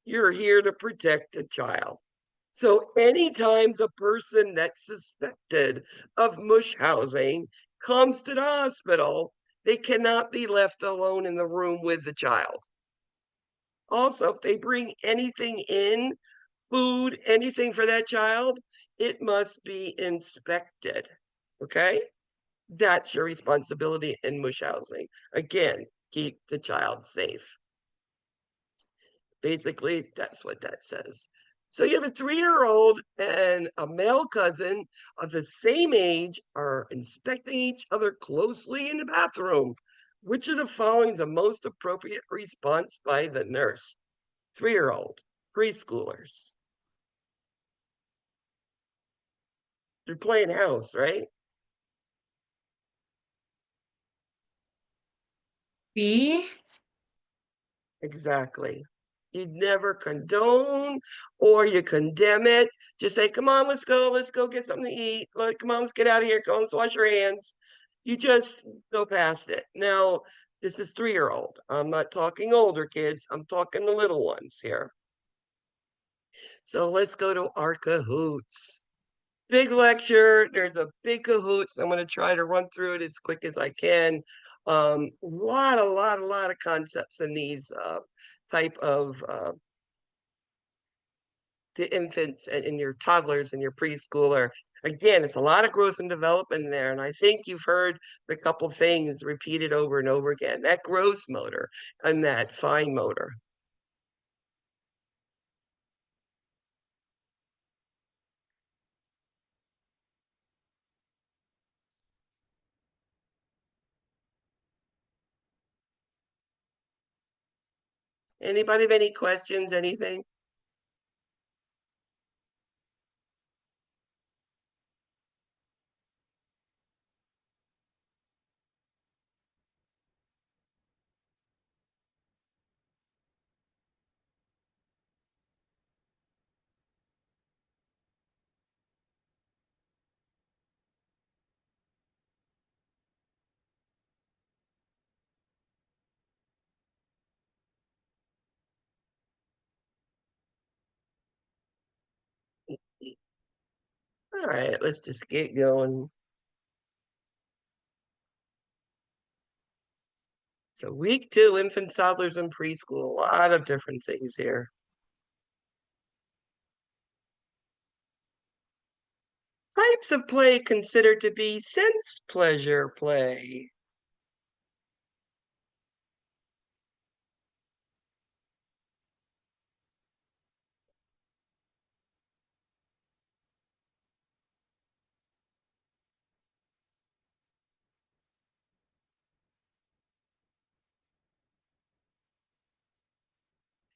you're here to protect the child. So anytime the person that's suspected of mush housing comes to the hospital, they cannot be left alone in the room with the child. Also, if they bring anything in, food, anything for that child, it must be inspected. Okay? That's your responsibility in mush housing. Again, keep the child safe. Basically, that's what that says. So you have a 3-year-old and a male cousin of the same age are inspecting each other closely in the bathroom. Which of the following is the most appropriate response by the nurse? 3-year-old, preschoolers. They're playing house, right? B. Exactly. You'd never condone or you condemn it. Just say, come on, let's go get something to eat. Come on, let's get out of here. Come on, let's wash your hands. You just go past it. Now, this is 3-year-old. I'm not talking older kids. I'm talking the little ones here. So let's go to our cahoots. Big lecture. There's a big cahoots. I'm going to try to run through it as quick as I can. A lot of concepts in these type of the infants and in your toddlers and your preschooler. Again, it's a lot of growth and development in there. And I think you've heard the couple things repeated over and over again, that gross motor and that fine motor. Anybody have any questions, anything? All right, let's just get going. So week 2, infants, toddlers, and preschool. A lot of different things here. Types of play considered to be sense pleasure play.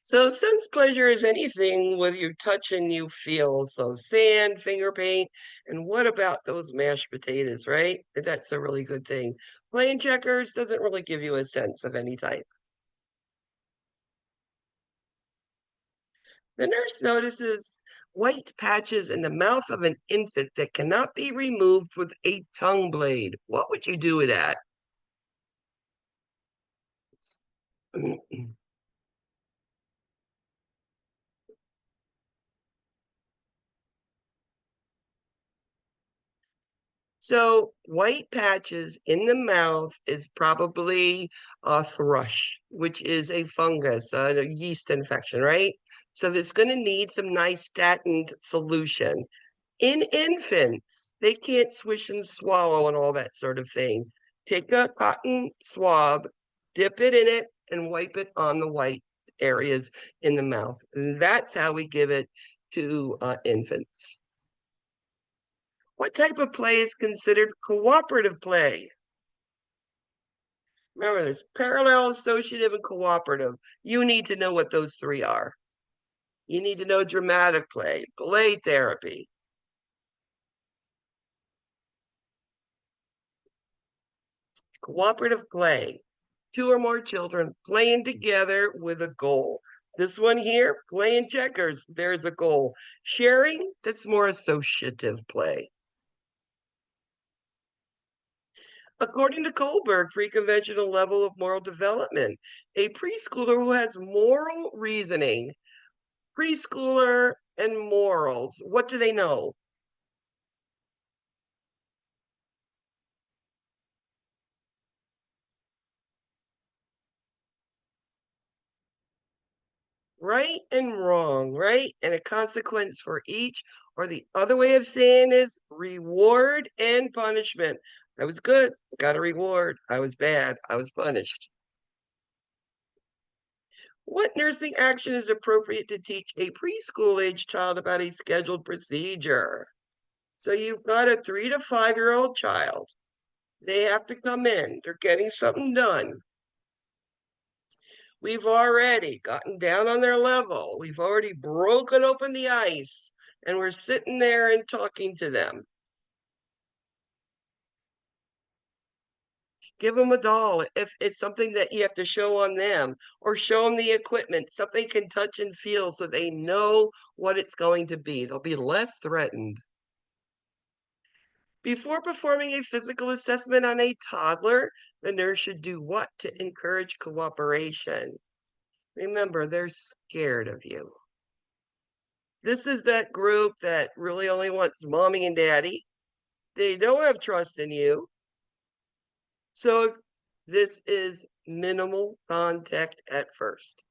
So sense pleasure is anything with you touch and you feel. So sand, finger paint, and what about those mashed potatoes, right? That's a really good thing. Playing checkers doesn't really give you a sense of any type. The nurse notices white patches in the mouth of an infant that cannot be removed with a tongue blade. What would you do with that? So white patches in the mouth is probably a thrush, which is a fungus, a yeast infection, right? So it's going to need some nystatin solution. In infants, they can't swish and swallow and all that sort of thing. Take a cotton swab, dip it in it, and wipe it on the white areas in the mouth. That's how we give it to infants. What type of play is considered cooperative play? Remember, there's parallel, associative, and cooperative. You need to know what those three are. You need to know dramatic play, play therapy. Cooperative play. Two or more children playing together with a goal. This one here, playing checkers, there's a goal. Sharing, that's more associative play. According to Kohlberg, pre-conventional level of moral development, a preschooler who has moral reasoning, preschooler and morals, what do they know? Right and wrong, right? And a consequence for each, or the other way of saying is reward and punishment. I was good, got a reward. I was bad, I was punished. What nursing action is appropriate to teach a preschool age child about a scheduled procedure? So you've got a 3 to 5 year old child. They have to come in. They're getting something done. We've already gotten down on their level. We've already broken open the ice, and we're sitting there and talking to them. Give them a doll if it's something that you have to show on them, or show them the equipment, something they can touch and feel so they know what it's going to be. They'll be less threatened. Before performing a physical assessment on a toddler, the nurse should do what to encourage cooperation? Remember, they're scared of you. This is that group that really only wants mommy and daddy. They don't have trust in you. So this is minimal contact at first.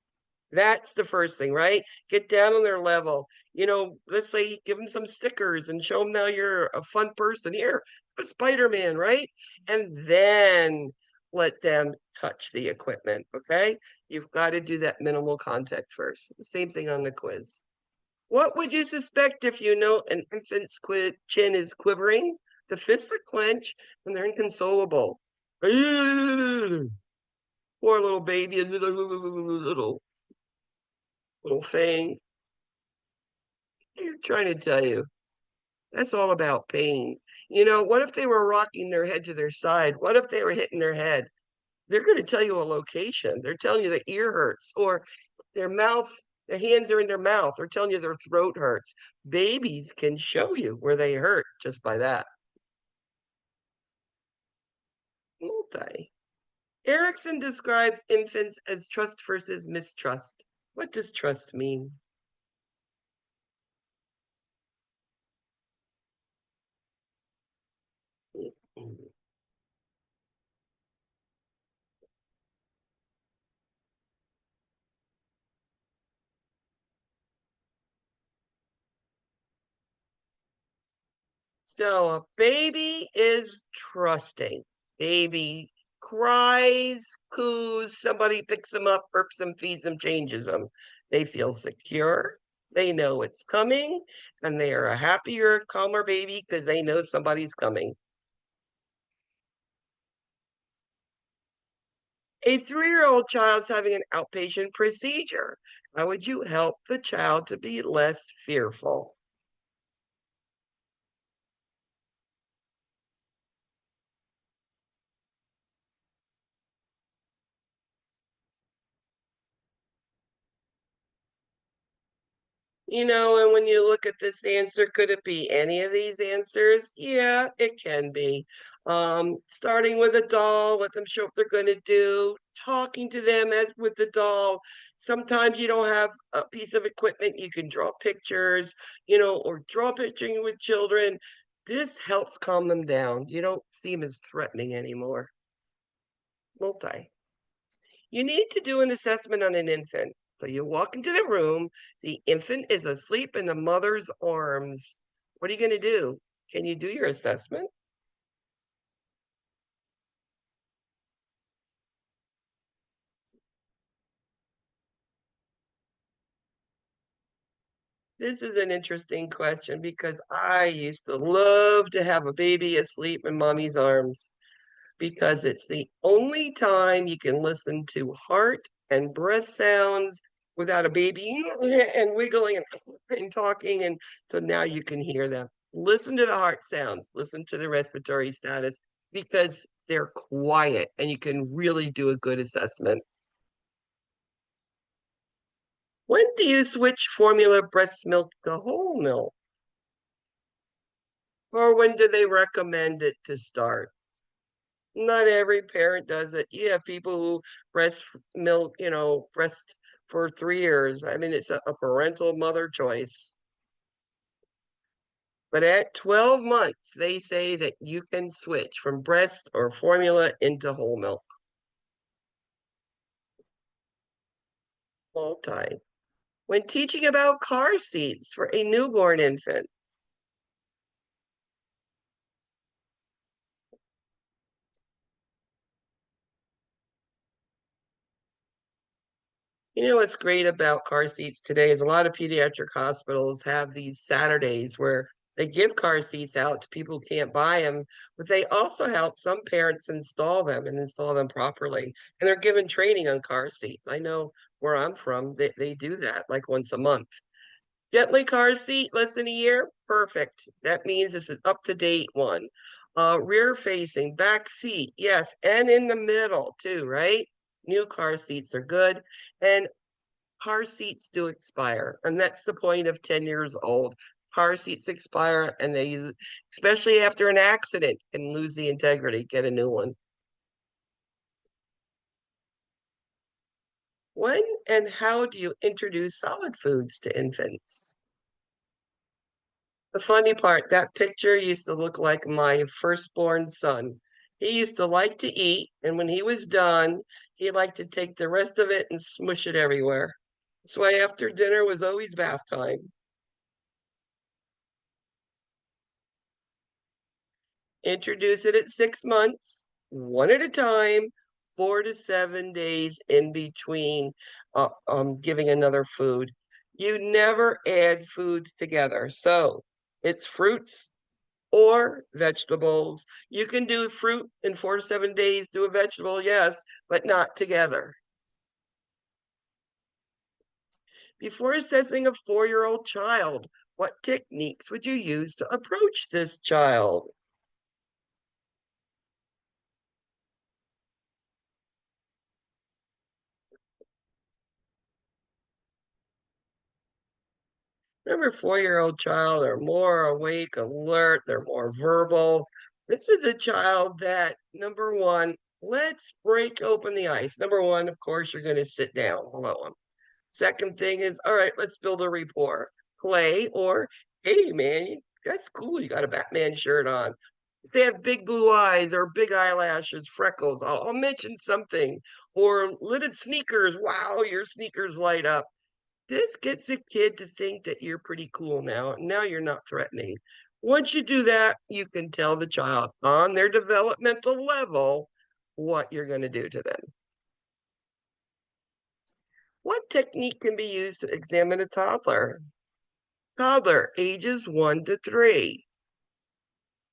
That's the first thing, right? Get down on their level. Let's say give them some stickers and show them now you're a fun person. Here, a Spider-Man, right? And then let them touch the equipment, okay? You've got to do that minimal contact first. The same thing on the quiz. What would you suspect if you know an infant's chin is quivering? The fists are clenched and they're inconsolable. Poor little baby, a little thing. You're trying to tell you. That's all about pain. What if they were rocking their head to their side? What if they were hitting their head? They're going to tell you a location. They're telling you their ear hurts, or their mouth, their hands are in their mouth. They're telling you their throat hurts. Babies can show you where they hurt just by that. Multi. Erickson describes infants as trust versus mistrust. What does trust mean? So a baby is trusting. Baby cries, coos, somebody picks them up, burps them, feeds them, changes them. They feel secure. They know it's coming, and they are a happier, calmer baby because they know somebody's coming. A 3 year old child's having an outpatient procedure. How would you help the child to be less fearful? And when you look at this answer, could it be any of these answers? Yeah, it can be. Starting with a doll, let them show what they're going to do, talking to them as with the doll. Sometimes you don't have a piece of equipment, you can draw pictures, or draw picturing with children. This helps calm them down. You don't seem as threatening anymore. Multi. You need to do an assessment on an infant. So you walk into the room, the infant is asleep in the mother's arms. What are you going to do? Can you do your assessment? This is an interesting question because I used to love to have a baby asleep in mommy's arms because it's the only time you can listen to heart and breath sounds without a baby and wiggling and talking. And so now you can hear them. Listen to the heart sounds, listen to the respiratory status because they're quiet and you can really do a good assessment. When do you switch formula breast milk to whole milk? Or when do they recommend it to start? Not every parent does it. You have people who breast milk, breast for 3 years. I mean, it's a parental mother choice. But at 12 months, they say that you can switch from breast or formula into whole milk. Multi. When teaching about car seats for a newborn infant, what's great about car seats today is a lot of pediatric hospitals have these Saturdays where they give car seats out to people who can't buy them, but they also help some parents install them and install them properly. And they're given training on car seats. I know where I'm from, they do that like once a month. Gently car seat, less than a year, perfect. That means it's an up-to-date one. Rear facing, back seat, yes, and in the middle too, right? New car seats are good. And car seats do expire, and that's the point of 10 years old. Car seats expire, and they, especially after an accident, can lose the integrity, get a new one. When and how do you introduce solid foods to infants? The funny part, that picture used to look like my firstborn son. He used to like to eat, and when he was done, he liked to take the rest of it and smush it everywhere. That's why after dinner was always bath time. Introduce it at 6 months, one at a time, 4 to 7 days in between giving another food. You never add foods together. So it's fruits or vegetables. You can do fruit in 4 to 7 days, do a vegetable, yes, but not together. Before assessing a 4-year-old child, what techniques would you use to approach this child? Remember, 4-year-old child are more awake, alert, they're more verbal. This is a child that, number one, let's break open the ice. Number one, of course, you're going to sit down below them. Second thing is, all right, let's build a rapport. Play or, hey, man, that's cool. You got a Batman shirt on. If they have big blue eyes or big eyelashes, freckles, I'll mention something. Or lidded sneakers. Wow, your sneakers light up. This gets the kid to think that you're pretty cool now. Now you're not threatening. Once you do that, you can tell the child on their developmental level what you're going to do to them. What technique can be used to examine a toddler? Toddler, ages 1 to 3.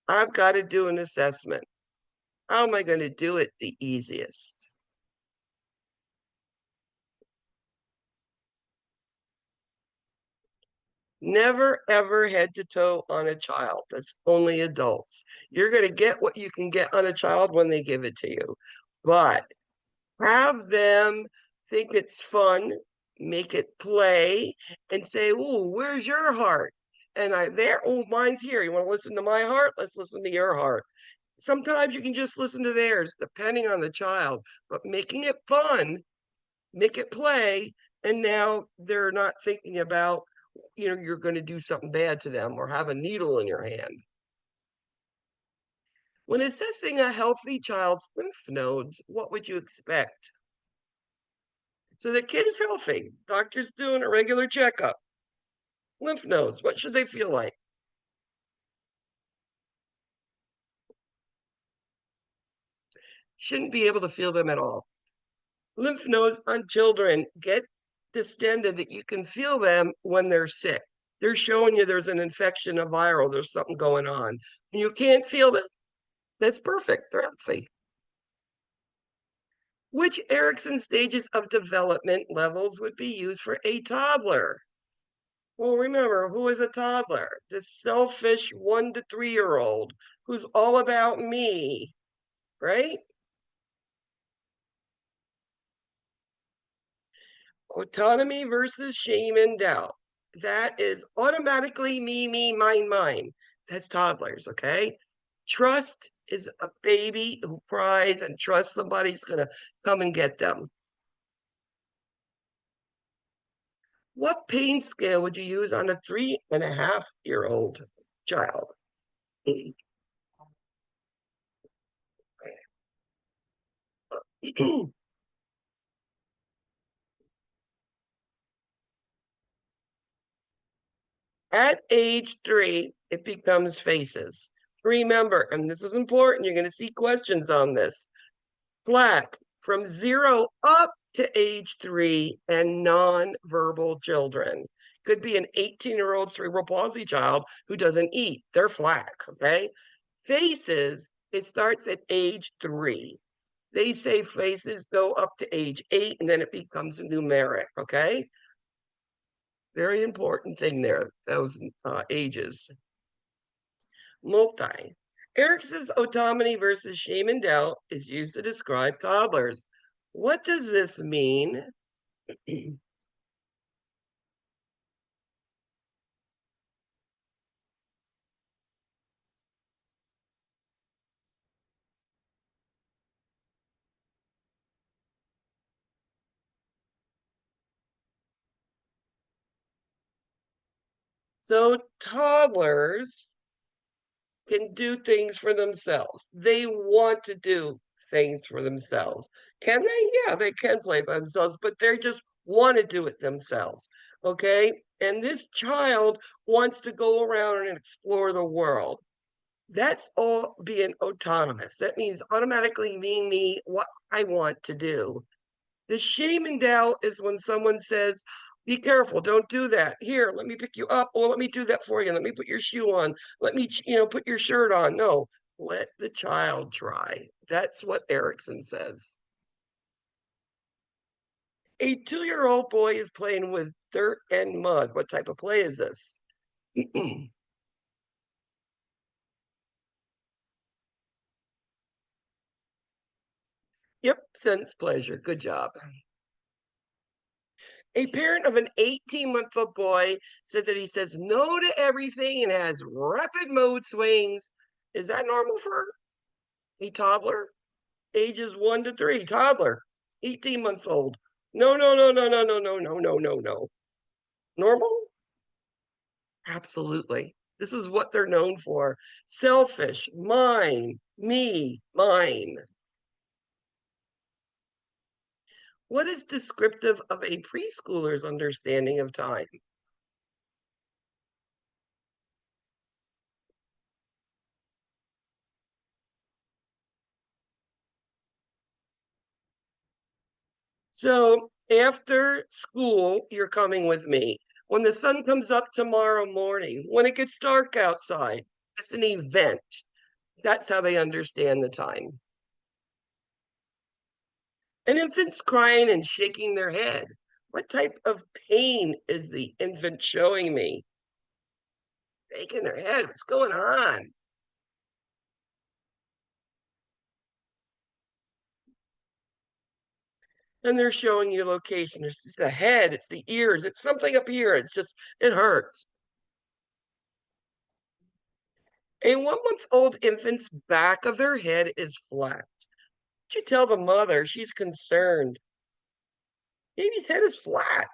I've got to do an assessment. How am I going to do it the easiest? Never ever head to toe on a child. That's only adults. You're going to get what you can get on a child when they give it to you. But have them think it's fun. make it play and say, "Oh, where's your heart?" And oh, mine's here. You want to listen to my heart? Let's listen to your heart. Sometimes you can just listen to theirs, depending on the child, but making it fun, make it play, and now they're not thinking about, you're going to do something bad to them or have a needle in your hand. When assessing a healthy child's lymph nodes, what would you expect? So the kid is healthy. Doctor's doing a regular checkup. Lymph nodes, what should they feel like? Shouldn't be able to feel them at all. Lymph nodes on children get distended that you can feel them when they're sick. They're showing you there's an infection, a viral, there's something going on. And you can't feel them. That's perfect. They're healthy. Which Erickson stages of development levels would be used for a toddler? Well, remember, who is a toddler? The selfish 1 to 3-year-old who's all about me, right? Autonomy versus shame and doubt. That is automatically me, mine, mine. That's toddlers, okay? Trust is a baby who cries and trusts somebody's going to come and get them. What pain scale would you use on a 3.5-year-old child? At age 3, it becomes faces. Remember, and this is important, you're going to see questions on this. Flack from 0 up to age 3 and non-verbal children. Could be an 18-year-old cerebral palsy child who doesn't eat. They're flack, okay? Faces, it starts at age 3. They say faces go up to age 8 and then it becomes numeric, okay? Very important thing there, those ages. Multi. Erickson's autonomy versus shame and doubt is used to describe toddlers. What does this mean? So toddlers can do things for themselves. They want to do things for themselves. Can they? Yeah, they can play by themselves, but they just want to do it themselves. Okay. And this child wants to go around and explore the world. That's all being autonomous. That means automatically being me, what I want to do. The shame and doubt is when someone says, be careful, don't do that. Here, let me pick you up. Or let me do that for you. Let me put your shoe on. Let me, put your shirt on. No, let the child try. That's what Erickson says. A 2-year-old boy is playing with dirt and mud. What type of play is this? Yep, sense pleasure. Good job. A parent of an 18-month-old boy said that he says no to everything and has rapid mood swings. Is that normal for a toddler? Ages 1 to 3, toddler, 18-month-old. No, no, no, no, no, no, no, no, no, no, no. Normal? Absolutely. This is what they're known for. Selfish, mine, me, mine. What is descriptive of a preschooler's understanding of time? So after school, you're coming with me. When the sun comes up tomorrow morning, when it gets dark outside, it's an event. That's how they understand the time. An infant's crying and shaking their head. What type of pain is the infant showing me? Shaking their head. What's going on? And they're showing you location. It's the head, it's the ears, it's something up here. It hurts. A 1-month-old infant's back of their head is flat. You tell the mother, she's concerned. Baby's head is flat.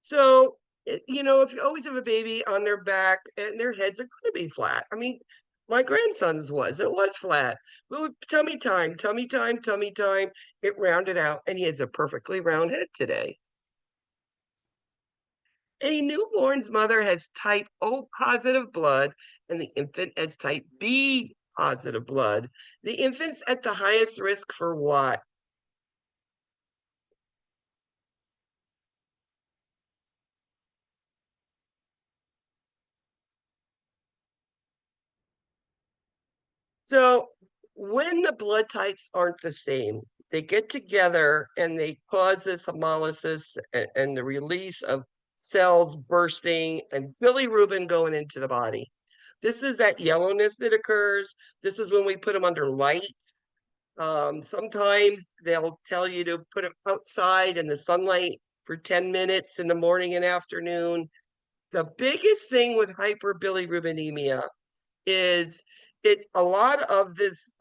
So, if you always have a baby on their back and their heads are going to be flat. I mean, my grandson's it was flat. But with tummy time, tummy time, tummy time, it rounded out and he has a perfectly round head today. A newborn's mother has type O positive blood and the infant has type B positive blood. The infant's at the highest risk for what? So when the blood types aren't the same, they get together and they cause this hemolysis and the release of cells bursting and bilirubin going into the body. This is that yellowness that occurs. This is when we put them under light. Sometimes they'll tell you to put them outside in the sunlight for 10 minutes in the morning and afternoon. The biggest thing with hyperbilirubinemia is it's a lot of this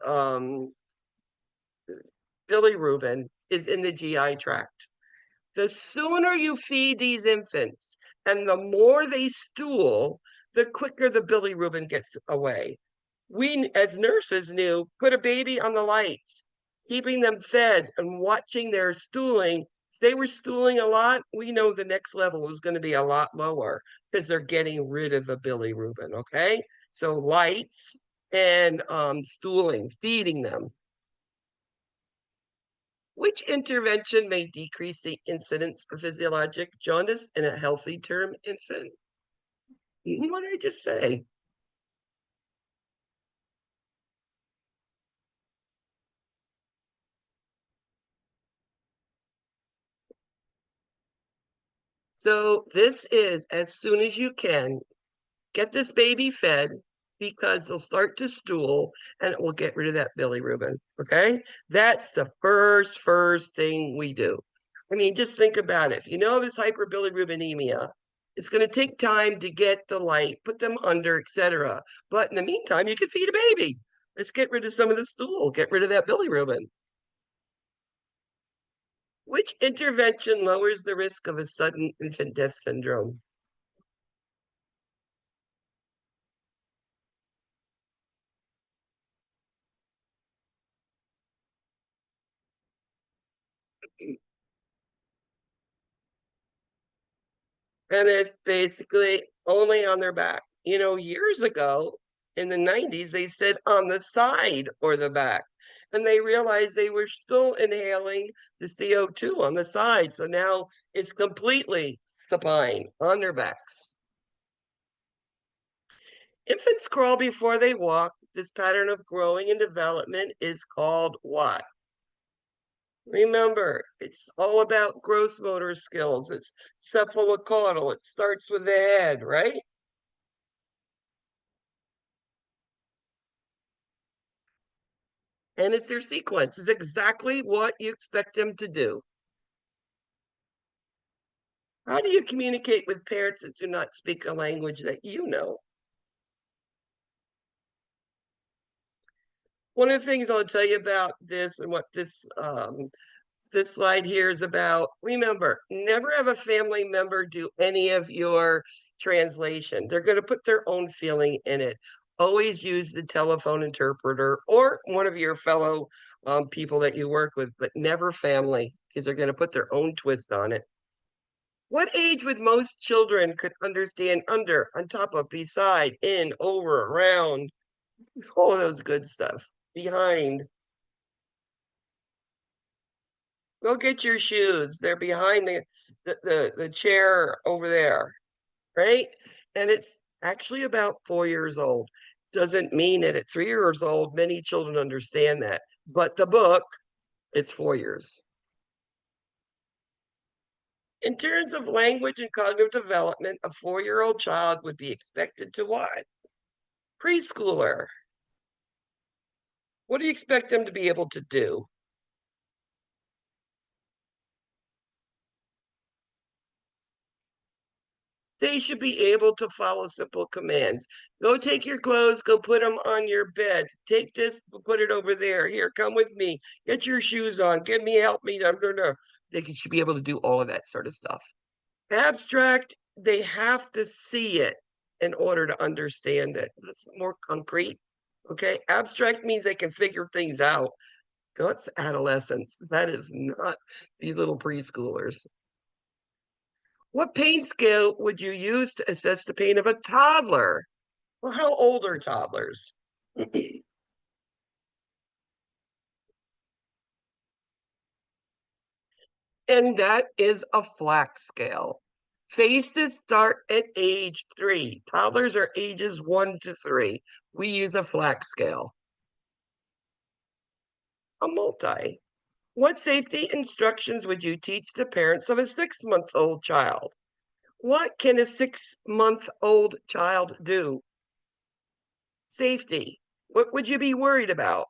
bilirubin is in the GI tract. The sooner you feed these infants and the more they stool, the quicker the bilirubin gets away. We, as nurses, knew put a baby on the lights, keeping them fed and watching their stooling. If they were stooling a lot, we know the next level is going to be a lot lower because they're getting rid of the bilirubin. Okay. So lights and stooling, feeding them. Which intervention may decrease the incidence of physiologic jaundice in a healthy term infant? What did I just say? So this is as soon as you can, get this baby fed because they'll start to stool and it will get rid of that bilirubin. Okay. That's the first thing we do. I mean, just think about it. If you know this hyperbilirubinemia, it's going to take time to get the light, put them under, etc. But in the meantime, you can feed a baby. Let's get rid of some of the stool, get rid of that bilirubin. Which intervention lowers the risk of a sudden infant death syndrome? And it's basically only on their back. Years ago in the 90s, they said on the side or the back. And they realized they were still inhaling the CO2 on the side. So now it's completely supine on their backs. Infants crawl before they walk. This pattern of growing and development is called what? Remember, it's all about gross motor skills. It's cephalocaudal. It starts with the head, right? And it's their sequence. It's exactly what you expect them to do. How do you communicate with parents that do not speak a language that you know? One of the things I'll tell you about this and what this slide here is about, remember, never have a family member do any of your translation. They're going to put their own feeling in it. Always use the telephone interpreter or one of your fellow people that you work with, but never family because they're going to put their own twist on it. What age would most children could understand under, on top of, beside, in, over, around, all those good stuff, behind? Go get your shoes. They're behind the chair over there, right? And it's actually about 4 years old. Doesn't mean that at 3 years old, many children understand that. But the book, it's 4 years. In terms of language and cognitive development, a 4-year-old child would be expected to what? Preschooler. What do you expect them to be able to do? They should be able to follow simple commands. Go take your clothes, go put them on your bed. Take this, put it over there. Here, come with me. Get your shoes on. Get me, help me. They should be able to do all of that sort of stuff. Abstract, they have to see it in order to understand it. That's more concrete. Okay. Abstract means they can figure things out. That's adolescence. That is not these little preschoolers. What pain scale would you use to assess the pain of a toddler? Well, how old are toddlers? And that is a flax scale. Faces start at age 3. Toddlers are ages 1 to 3. We use a flax scale. A multi. What safety instructions would you teach the parents of a 6-month-old child? What can a 6-month-old child do? Safety. What would you be worried about?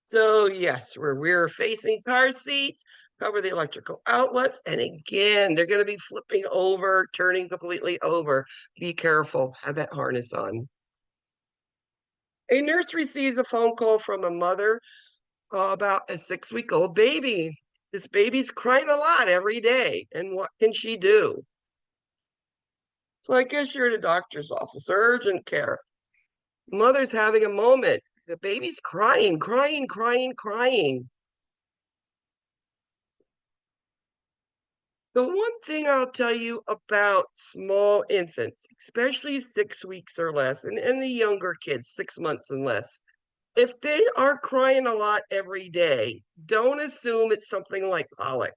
So yes, we're rear facing car seats, cover the electrical outlets, and again, they're going to be flipping over, turning completely over. Be careful, have that harness on. A nurse receives a phone call from a mother about a 6-week-old baby. This baby's crying a lot every day, and what can she do? So I guess you're at a doctor's office, urgent care. Mother's having a moment. The baby's crying, crying, crying, crying. The one thing I'll tell you about small infants, especially 6 weeks or less, and the younger kids, 6 months and less, if they are crying a lot every day, don't assume it's something like colic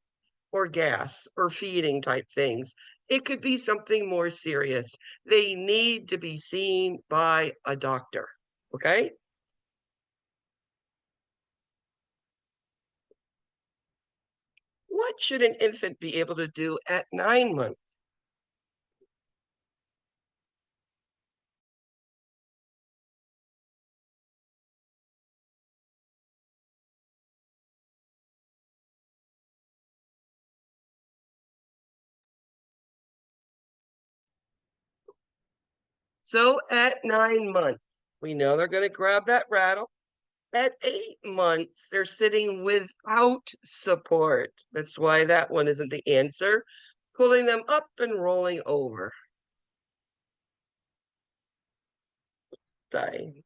or gas or feeding type things. It could be something more serious. They need to be seen by a doctor. Okay? What should an infant be able to do at 9 months? So at 9 months, we know they're going to grab that rattle. At 8 months, they're sitting without support. That's why that one isn't the answer. Pulling them up and rolling over. Dying.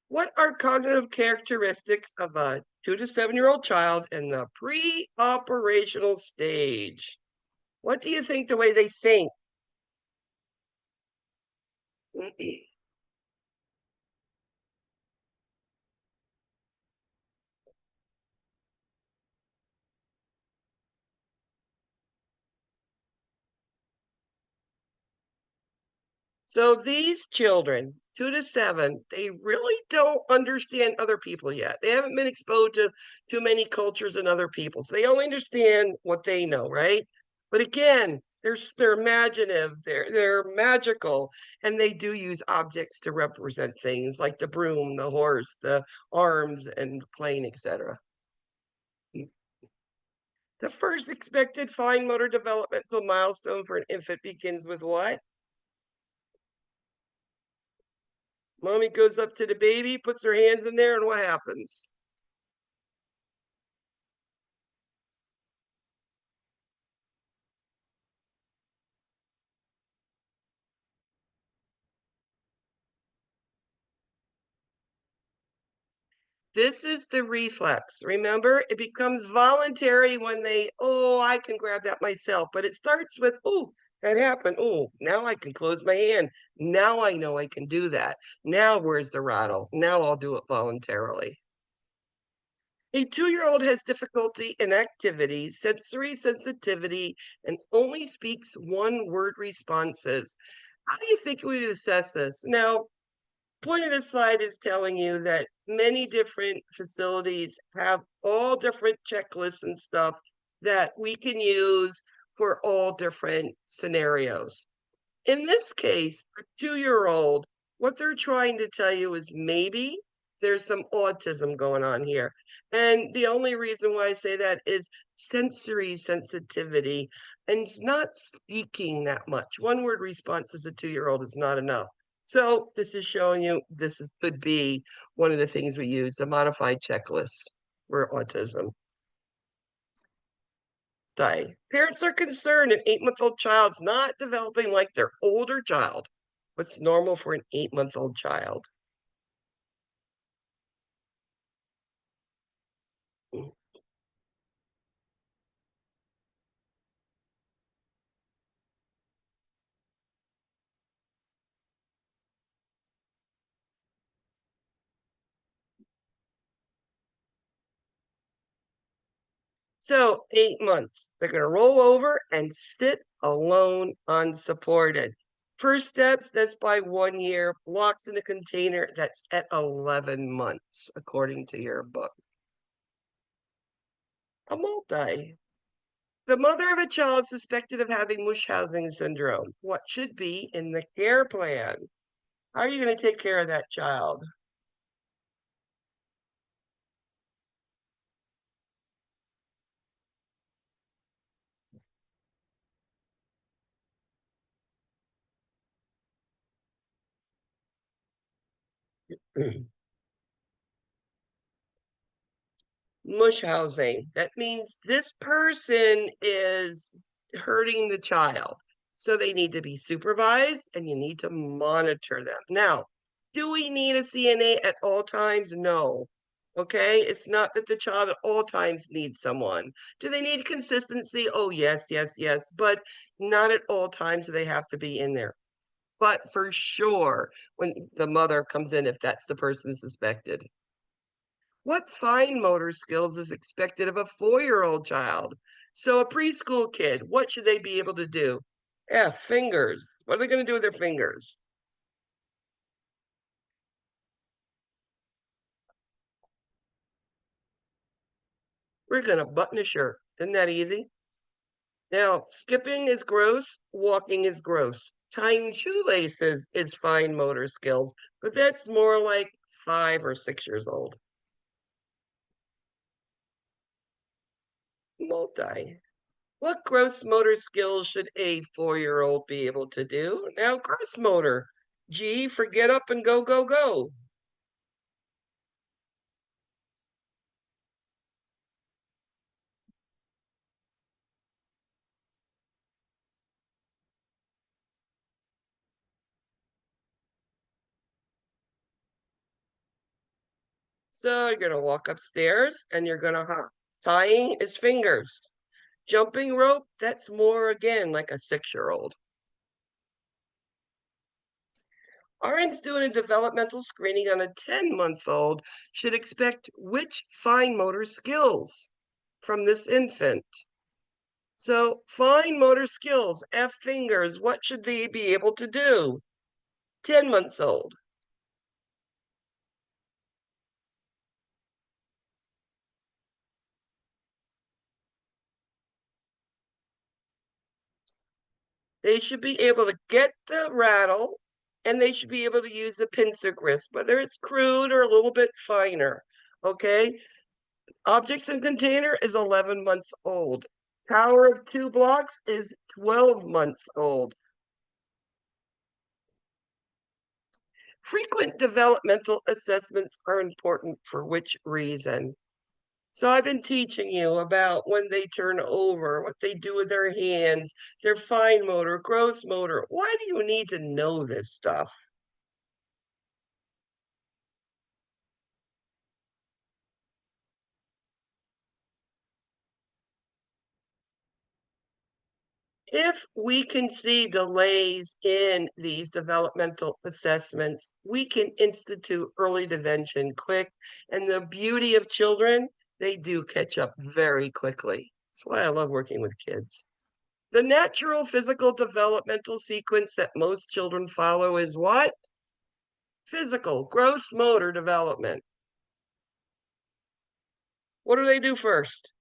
What are cognitive characteristics of a 2 to 7-year-old child in the pre-operational stage? What do you think the way they think? So these children, 2 to 7, they really don't understand other people yet. They haven't been exposed to too many cultures and other people. So they only understand what they know, right? But again, they're imaginative, they're magical, and they do use objects to represent things like the broom, the horse, the arms, and plane, etc. The first expected fine motor developmental milestone for an infant begins with what? Mommy goes up to the baby, puts her hands in there, and what happens? This is the reflex. Remember, it becomes voluntary when they, oh, I can grab that myself. But it starts with, oh, that happened. Oh, now I can close my hand. Now I know I can do that. Now where's the rattle? Now I'll do it voluntarily. A 2-year-old has difficulty in activity, sensory sensitivity, and only speaks one-word responses. How do you think we would assess this? Now, Point of this slide is telling you that many different facilities have all different checklists and stuff that we can use for all different scenarios. In this case, a 2-year-old, what they're trying to tell you is maybe there's some autism going on here. And the only reason why I say that is sensory sensitivity and not speaking that much. One word response as a 2-year-old is not enough. So this is showing you could be one of the things we use, the modified checklist for autism. Parents are concerned an 8-month-old child's not developing like their older child. What's normal for an 8-month-old child? So 8 months, they're going to roll over and sit alone, unsupported. First steps, that's by 1 year. Blocks in a container, that's at 11 months, according to your book. A multi. The mother of a child suspected of having Munchausen syndrome. What should be in the care plan? How are you going to take care of that child? Munchausen. That means this person is hurting the child. So they need to be supervised and you need to monitor them. Now, do we need a CNA at all times? No. Okay, it's not that the child at all times needs someone. Do they need consistency? Oh, yes, yes, yes. But not at all times do they have to be in there. But for sure, when the mother comes in, if that's the person suspected. What fine motor skills is expected of a 4-year-old child? So a preschool kid, what should they be able to do? Yeah, fingers. What are they going to do with their fingers? We're going to button a shirt. Isn't that easy? Now, skipping is gross, walking is gross. Tying shoelaces is fine motor skills, but that's more like 5 or 6 years old. Multi. What gross motor skills should a 4-year-old be able to do? Now, gross motor. G for get up and go, go, go. So you're going to walk upstairs and you're going to hop. Tying is fingers. Jumping rope, that's more again like a 6-year-old. RNs doing a developmental screening on a 10-month-old should expect which fine motor skills from this infant? So fine motor skills, F fingers, what should they be able to do? 10 months old. They should be able to get the rattle and they should be able to use the pincer grist, whether it's crude or a little bit finer. Okay. Objects in container is 11 months old. Tower of 2 blocks is 12 months old. Frequent developmental assessments are important for which reason? So I've been teaching you about when they turn over, what they do with their hands, their fine motor, gross motor. Why do you need to know this stuff? If we can see delays in these developmental assessments, we can institute early intervention quick. And the beauty of children, they do catch up very quickly. That's why I love working with kids. The natural physical developmental sequence that most children follow is what? Physical, gross motor development. What do they do first?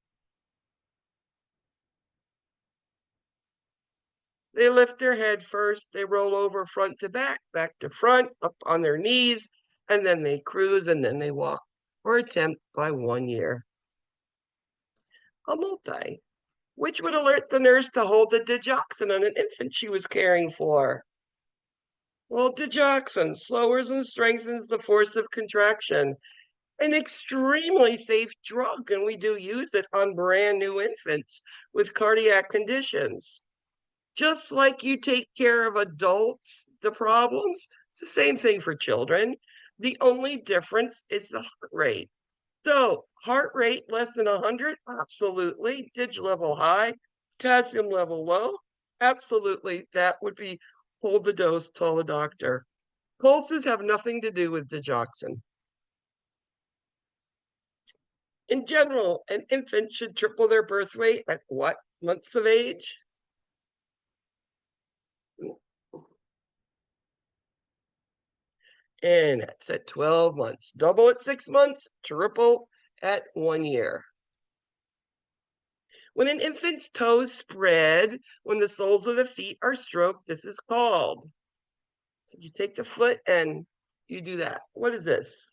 They lift their head first, they roll over front to back to front, up on their knees, and then they cruise, and then they walk or attempt by 1 year. A multi, which would alert the nurse to hold the digoxin on an infant she was caring for. Well, digoxin lowers and strengthens the force of contraction, an extremely safe drug, and we do use it on brand new infants with cardiac conditions. Just like you take care of adults, the problems, it's the same thing for children. The only difference is the heart rate. So, heart rate less than 100, absolutely. Dig level high, potassium level low, absolutely. That would be hold the dose, tell the doctor. Pulses have nothing to do with digoxin. In general, an infant should triple their birth weight at what months of age? And that's at 12 months. Double at 6 months, triple at 1 year. When an infant's toes spread, when the soles of the feet are stroked, this is called. So you take the foot and you do that. What is this?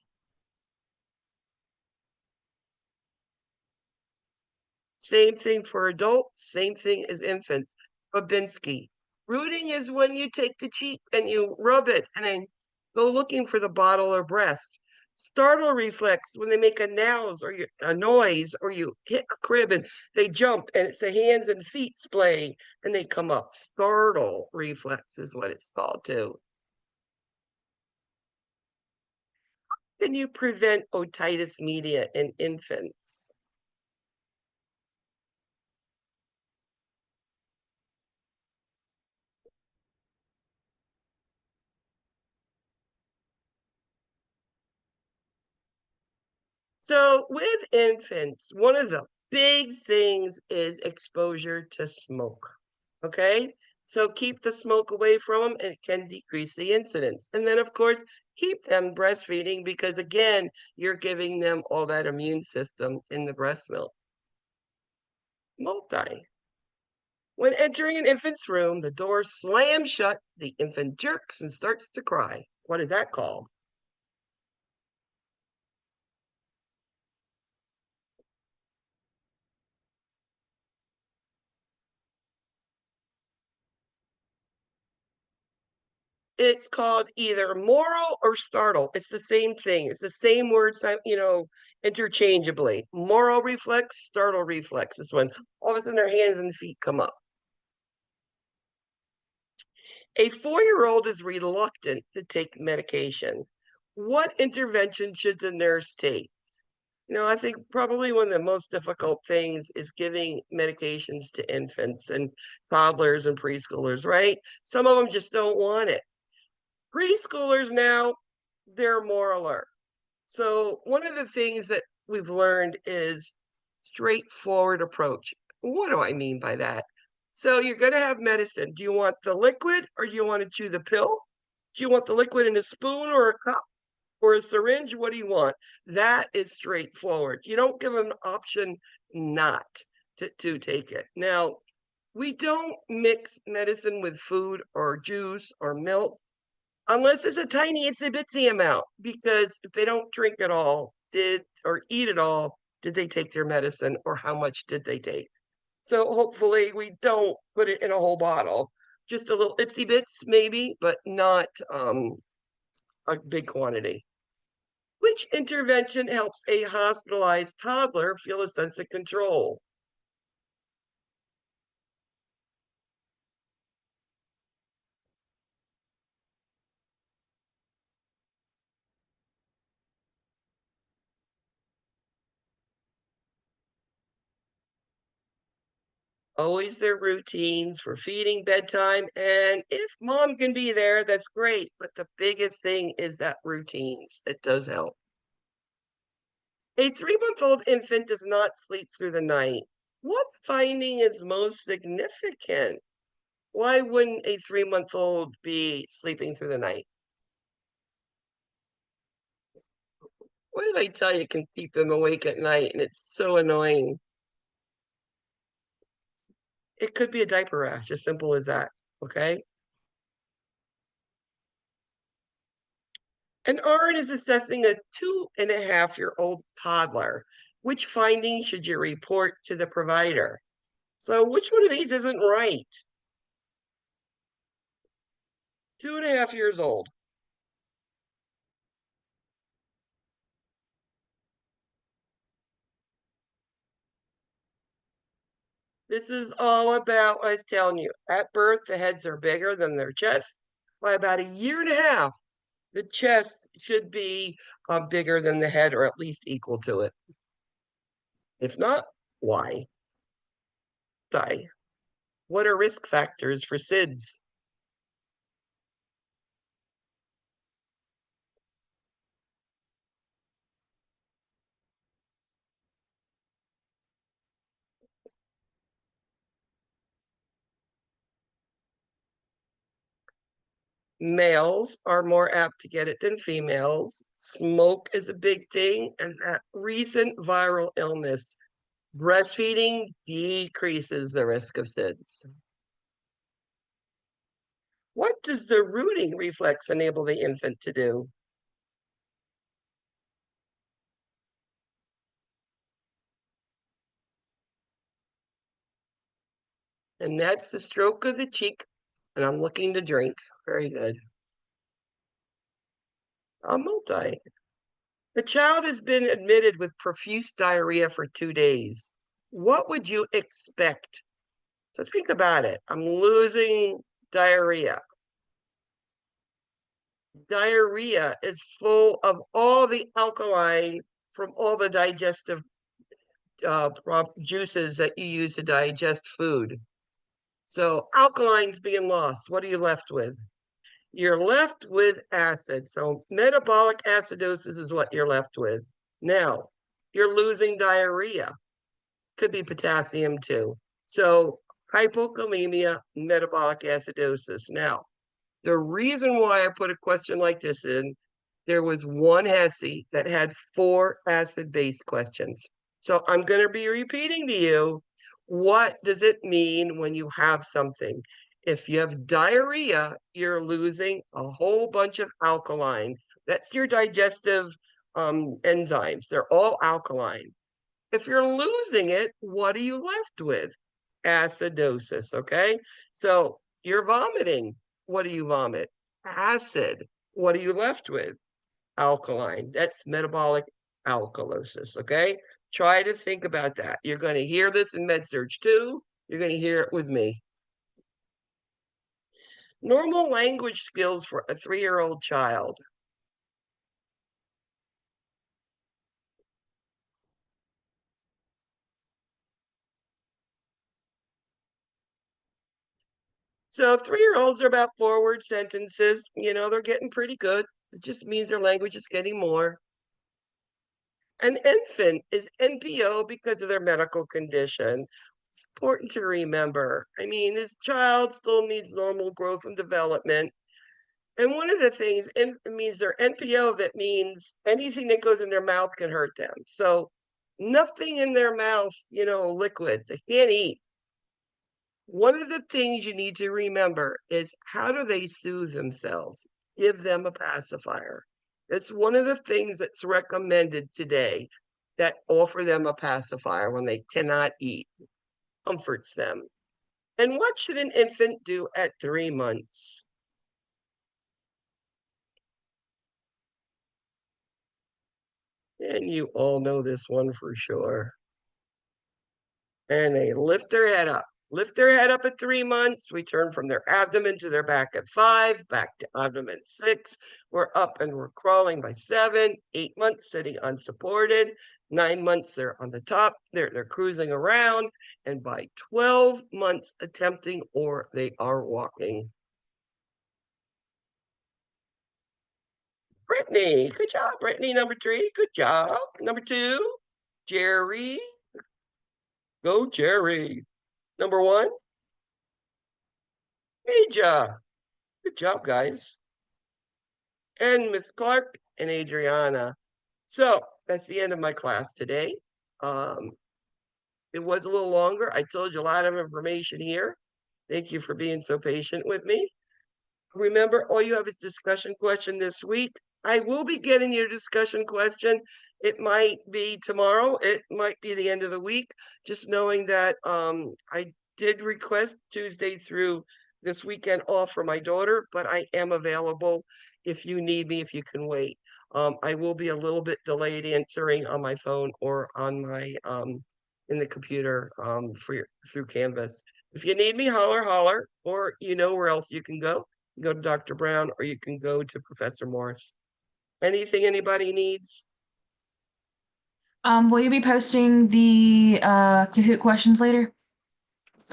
Same thing for adults, same thing as infants. Babinski. Rooting is when you take the cheek and you rub it and then go looking for the bottle or breast. Startle reflex, when they make a noise or you hit a crib and they jump and it's the hands and feet splaying and they come up. Startle reflex is what it's called too. Can you prevent otitis media in infants? So with infants, one of the big things is exposure to smoke. Okay, so keep the smoke away from them and it can decrease the incidence. And then, of course, keep them breastfeeding because, again, you're giving them all that immune system in the breast milk. Multi. When entering an infant's room, the door slams shut, the infant jerks and starts to cry. What is that called? It's called either moral or startle. It's the same thing. It's the same words, interchangeably. Moral reflex, startle reflex is when all of a sudden their hands and feet come up. A 4-year-old is reluctant to take medication. What intervention should the nurse take? I think probably one of the most difficult things is giving medications to infants and toddlers and preschoolers, right? Some of them just don't want it. Preschoolers now, they're more alert. So one of the things that we've learned is straightforward approach. What do I mean by that? So you're going to have medicine. Do you want the liquid or do you want to chew the pill? Do you want the liquid in a spoon or a cup or a syringe? What do you want? That is straightforward. You don't give them an option not to take it. Now, we don't mix medicine with food or juice or milk unless it's a tiny itsy bitsy amount, because if they don't drink it all, or eat it all, did they take their medicine or how much did they take? So hopefully we don't put it in a whole bottle, just a little itsy bits maybe, but not a big quantity. Which intervention helps a hospitalized toddler feel a sense of control? Always their routines for feeding, bedtime, and if mom can be there, that's great. But the biggest thing is that routines. It does help. A 3-month-old infant does not sleep through the night. What finding is most significant? Why wouldn't a 3-month-old be sleeping through the night? What did I tell you can keep them awake at night? And it's so annoying. It could be a diaper rash, as simple as that. Okay. An RN is assessing a 2.5-year-old toddler. Which findings should you report to the provider? So, which one of these isn't right? 2.5 years old. This is all about what I was telling you. At birth, the heads are bigger than their chest. By about a year and a half, the chest should be bigger than the head or at least equal to it. If not, why? Die. What are risk factors for SIDS? Males are more apt to get it than females. Smoke is a big thing, and that recent viral illness. Breastfeeding decreases the risk of SIDS. What does the rooting reflex enable the infant to do? And that's the stroke of the cheek. And I'm looking to drink. Very good. A multi. The child has been admitted with profuse diarrhea for 2 days. What would you expect? So think about it. I'm losing diarrhea. Diarrhea is full of all the alkaline from all the digestive juices that you use to digest food. So alkaline's being lost. What are you left with? You're left with acid. So metabolic acidosis is what you're left with. Now, you're losing diarrhea. Could be potassium too. So hypokalemia, metabolic acidosis. Now, the reason why I put a question like this in, there was one HESI that had 4 acid-based questions. So I'm going to be repeating to you, what does it mean when you have something? If you have diarrhea, you're losing a whole bunch of alkaline. That's your digestive enzymes. They're all alkaline. If you're losing it, what are you left with? Acidosis, okay? So you're vomiting. What do you vomit? Acid. What are you left with? Alkaline. That's metabolic alkalosis, okay? Try to think about that. You're going to hear this in MedSurg too. You're going to hear it with me. Normal language skills for a 3-year-old child. So 3-year-olds are about 4-word sentences. They're getting pretty good. It just means their language is getting more. An infant is NPO because of their medical condition. It's important to remember. I mean, this child still needs normal growth and development. And one of the things it means they're NPO, that means anything that goes in their mouth can hurt them. So nothing in their mouth, liquid. They can't eat. One of the things you need to remember is, how do they soothe themselves? Give them a pacifier. It's one of the things that's recommended today, that offer them a pacifier when they cannot eat, comforts them. And what should an infant do at 3 months? And you all know this one for sure. And they lift their head up. Lift their head up at 3 months. We turn from their abdomen to their back at 5, back to abdomen 6. We're up and we're crawling by 7, 8 months sitting unsupported. 9 months, they're on the top. They're cruising around. And by 12 months, attempting, or they are walking. Brittany, good job. Brittany, number 3, good job. Number 2, Jerry. Go, Jerry. Number 1, Aja. Good job, guys. And Miss Clark and Adriana. So that's the end of my class today. It was a little longer. I told you a lot of information here. Thank you for being so patient with me. Remember, all you have is discussion question this week. I will be getting your discussion question. It might be tomorrow. It might be the end of the week. Just knowing that I did request Tuesday through this weekend off for my daughter, but I am available if you need me, if you can wait. I will be a little bit delayed answering on my phone or on my in the computer through Canvas. If you need me, holler, holler, or you know where else you can go. You go to Dr. Brown or you can go to Professor Morris. Anything anybody needs? Will you be posting the Kahoot questions later?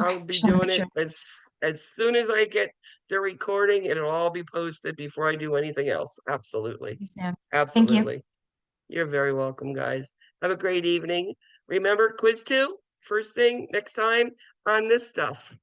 Okay, I'll be just want to doing make it sure. as soon as I get the recording. It'll all be posted before I do anything else. Absolutely. Yeah. Thank you. Absolutely. You're very welcome, guys. Have a great evening. Remember, quiz 2, first thing next time on this stuff.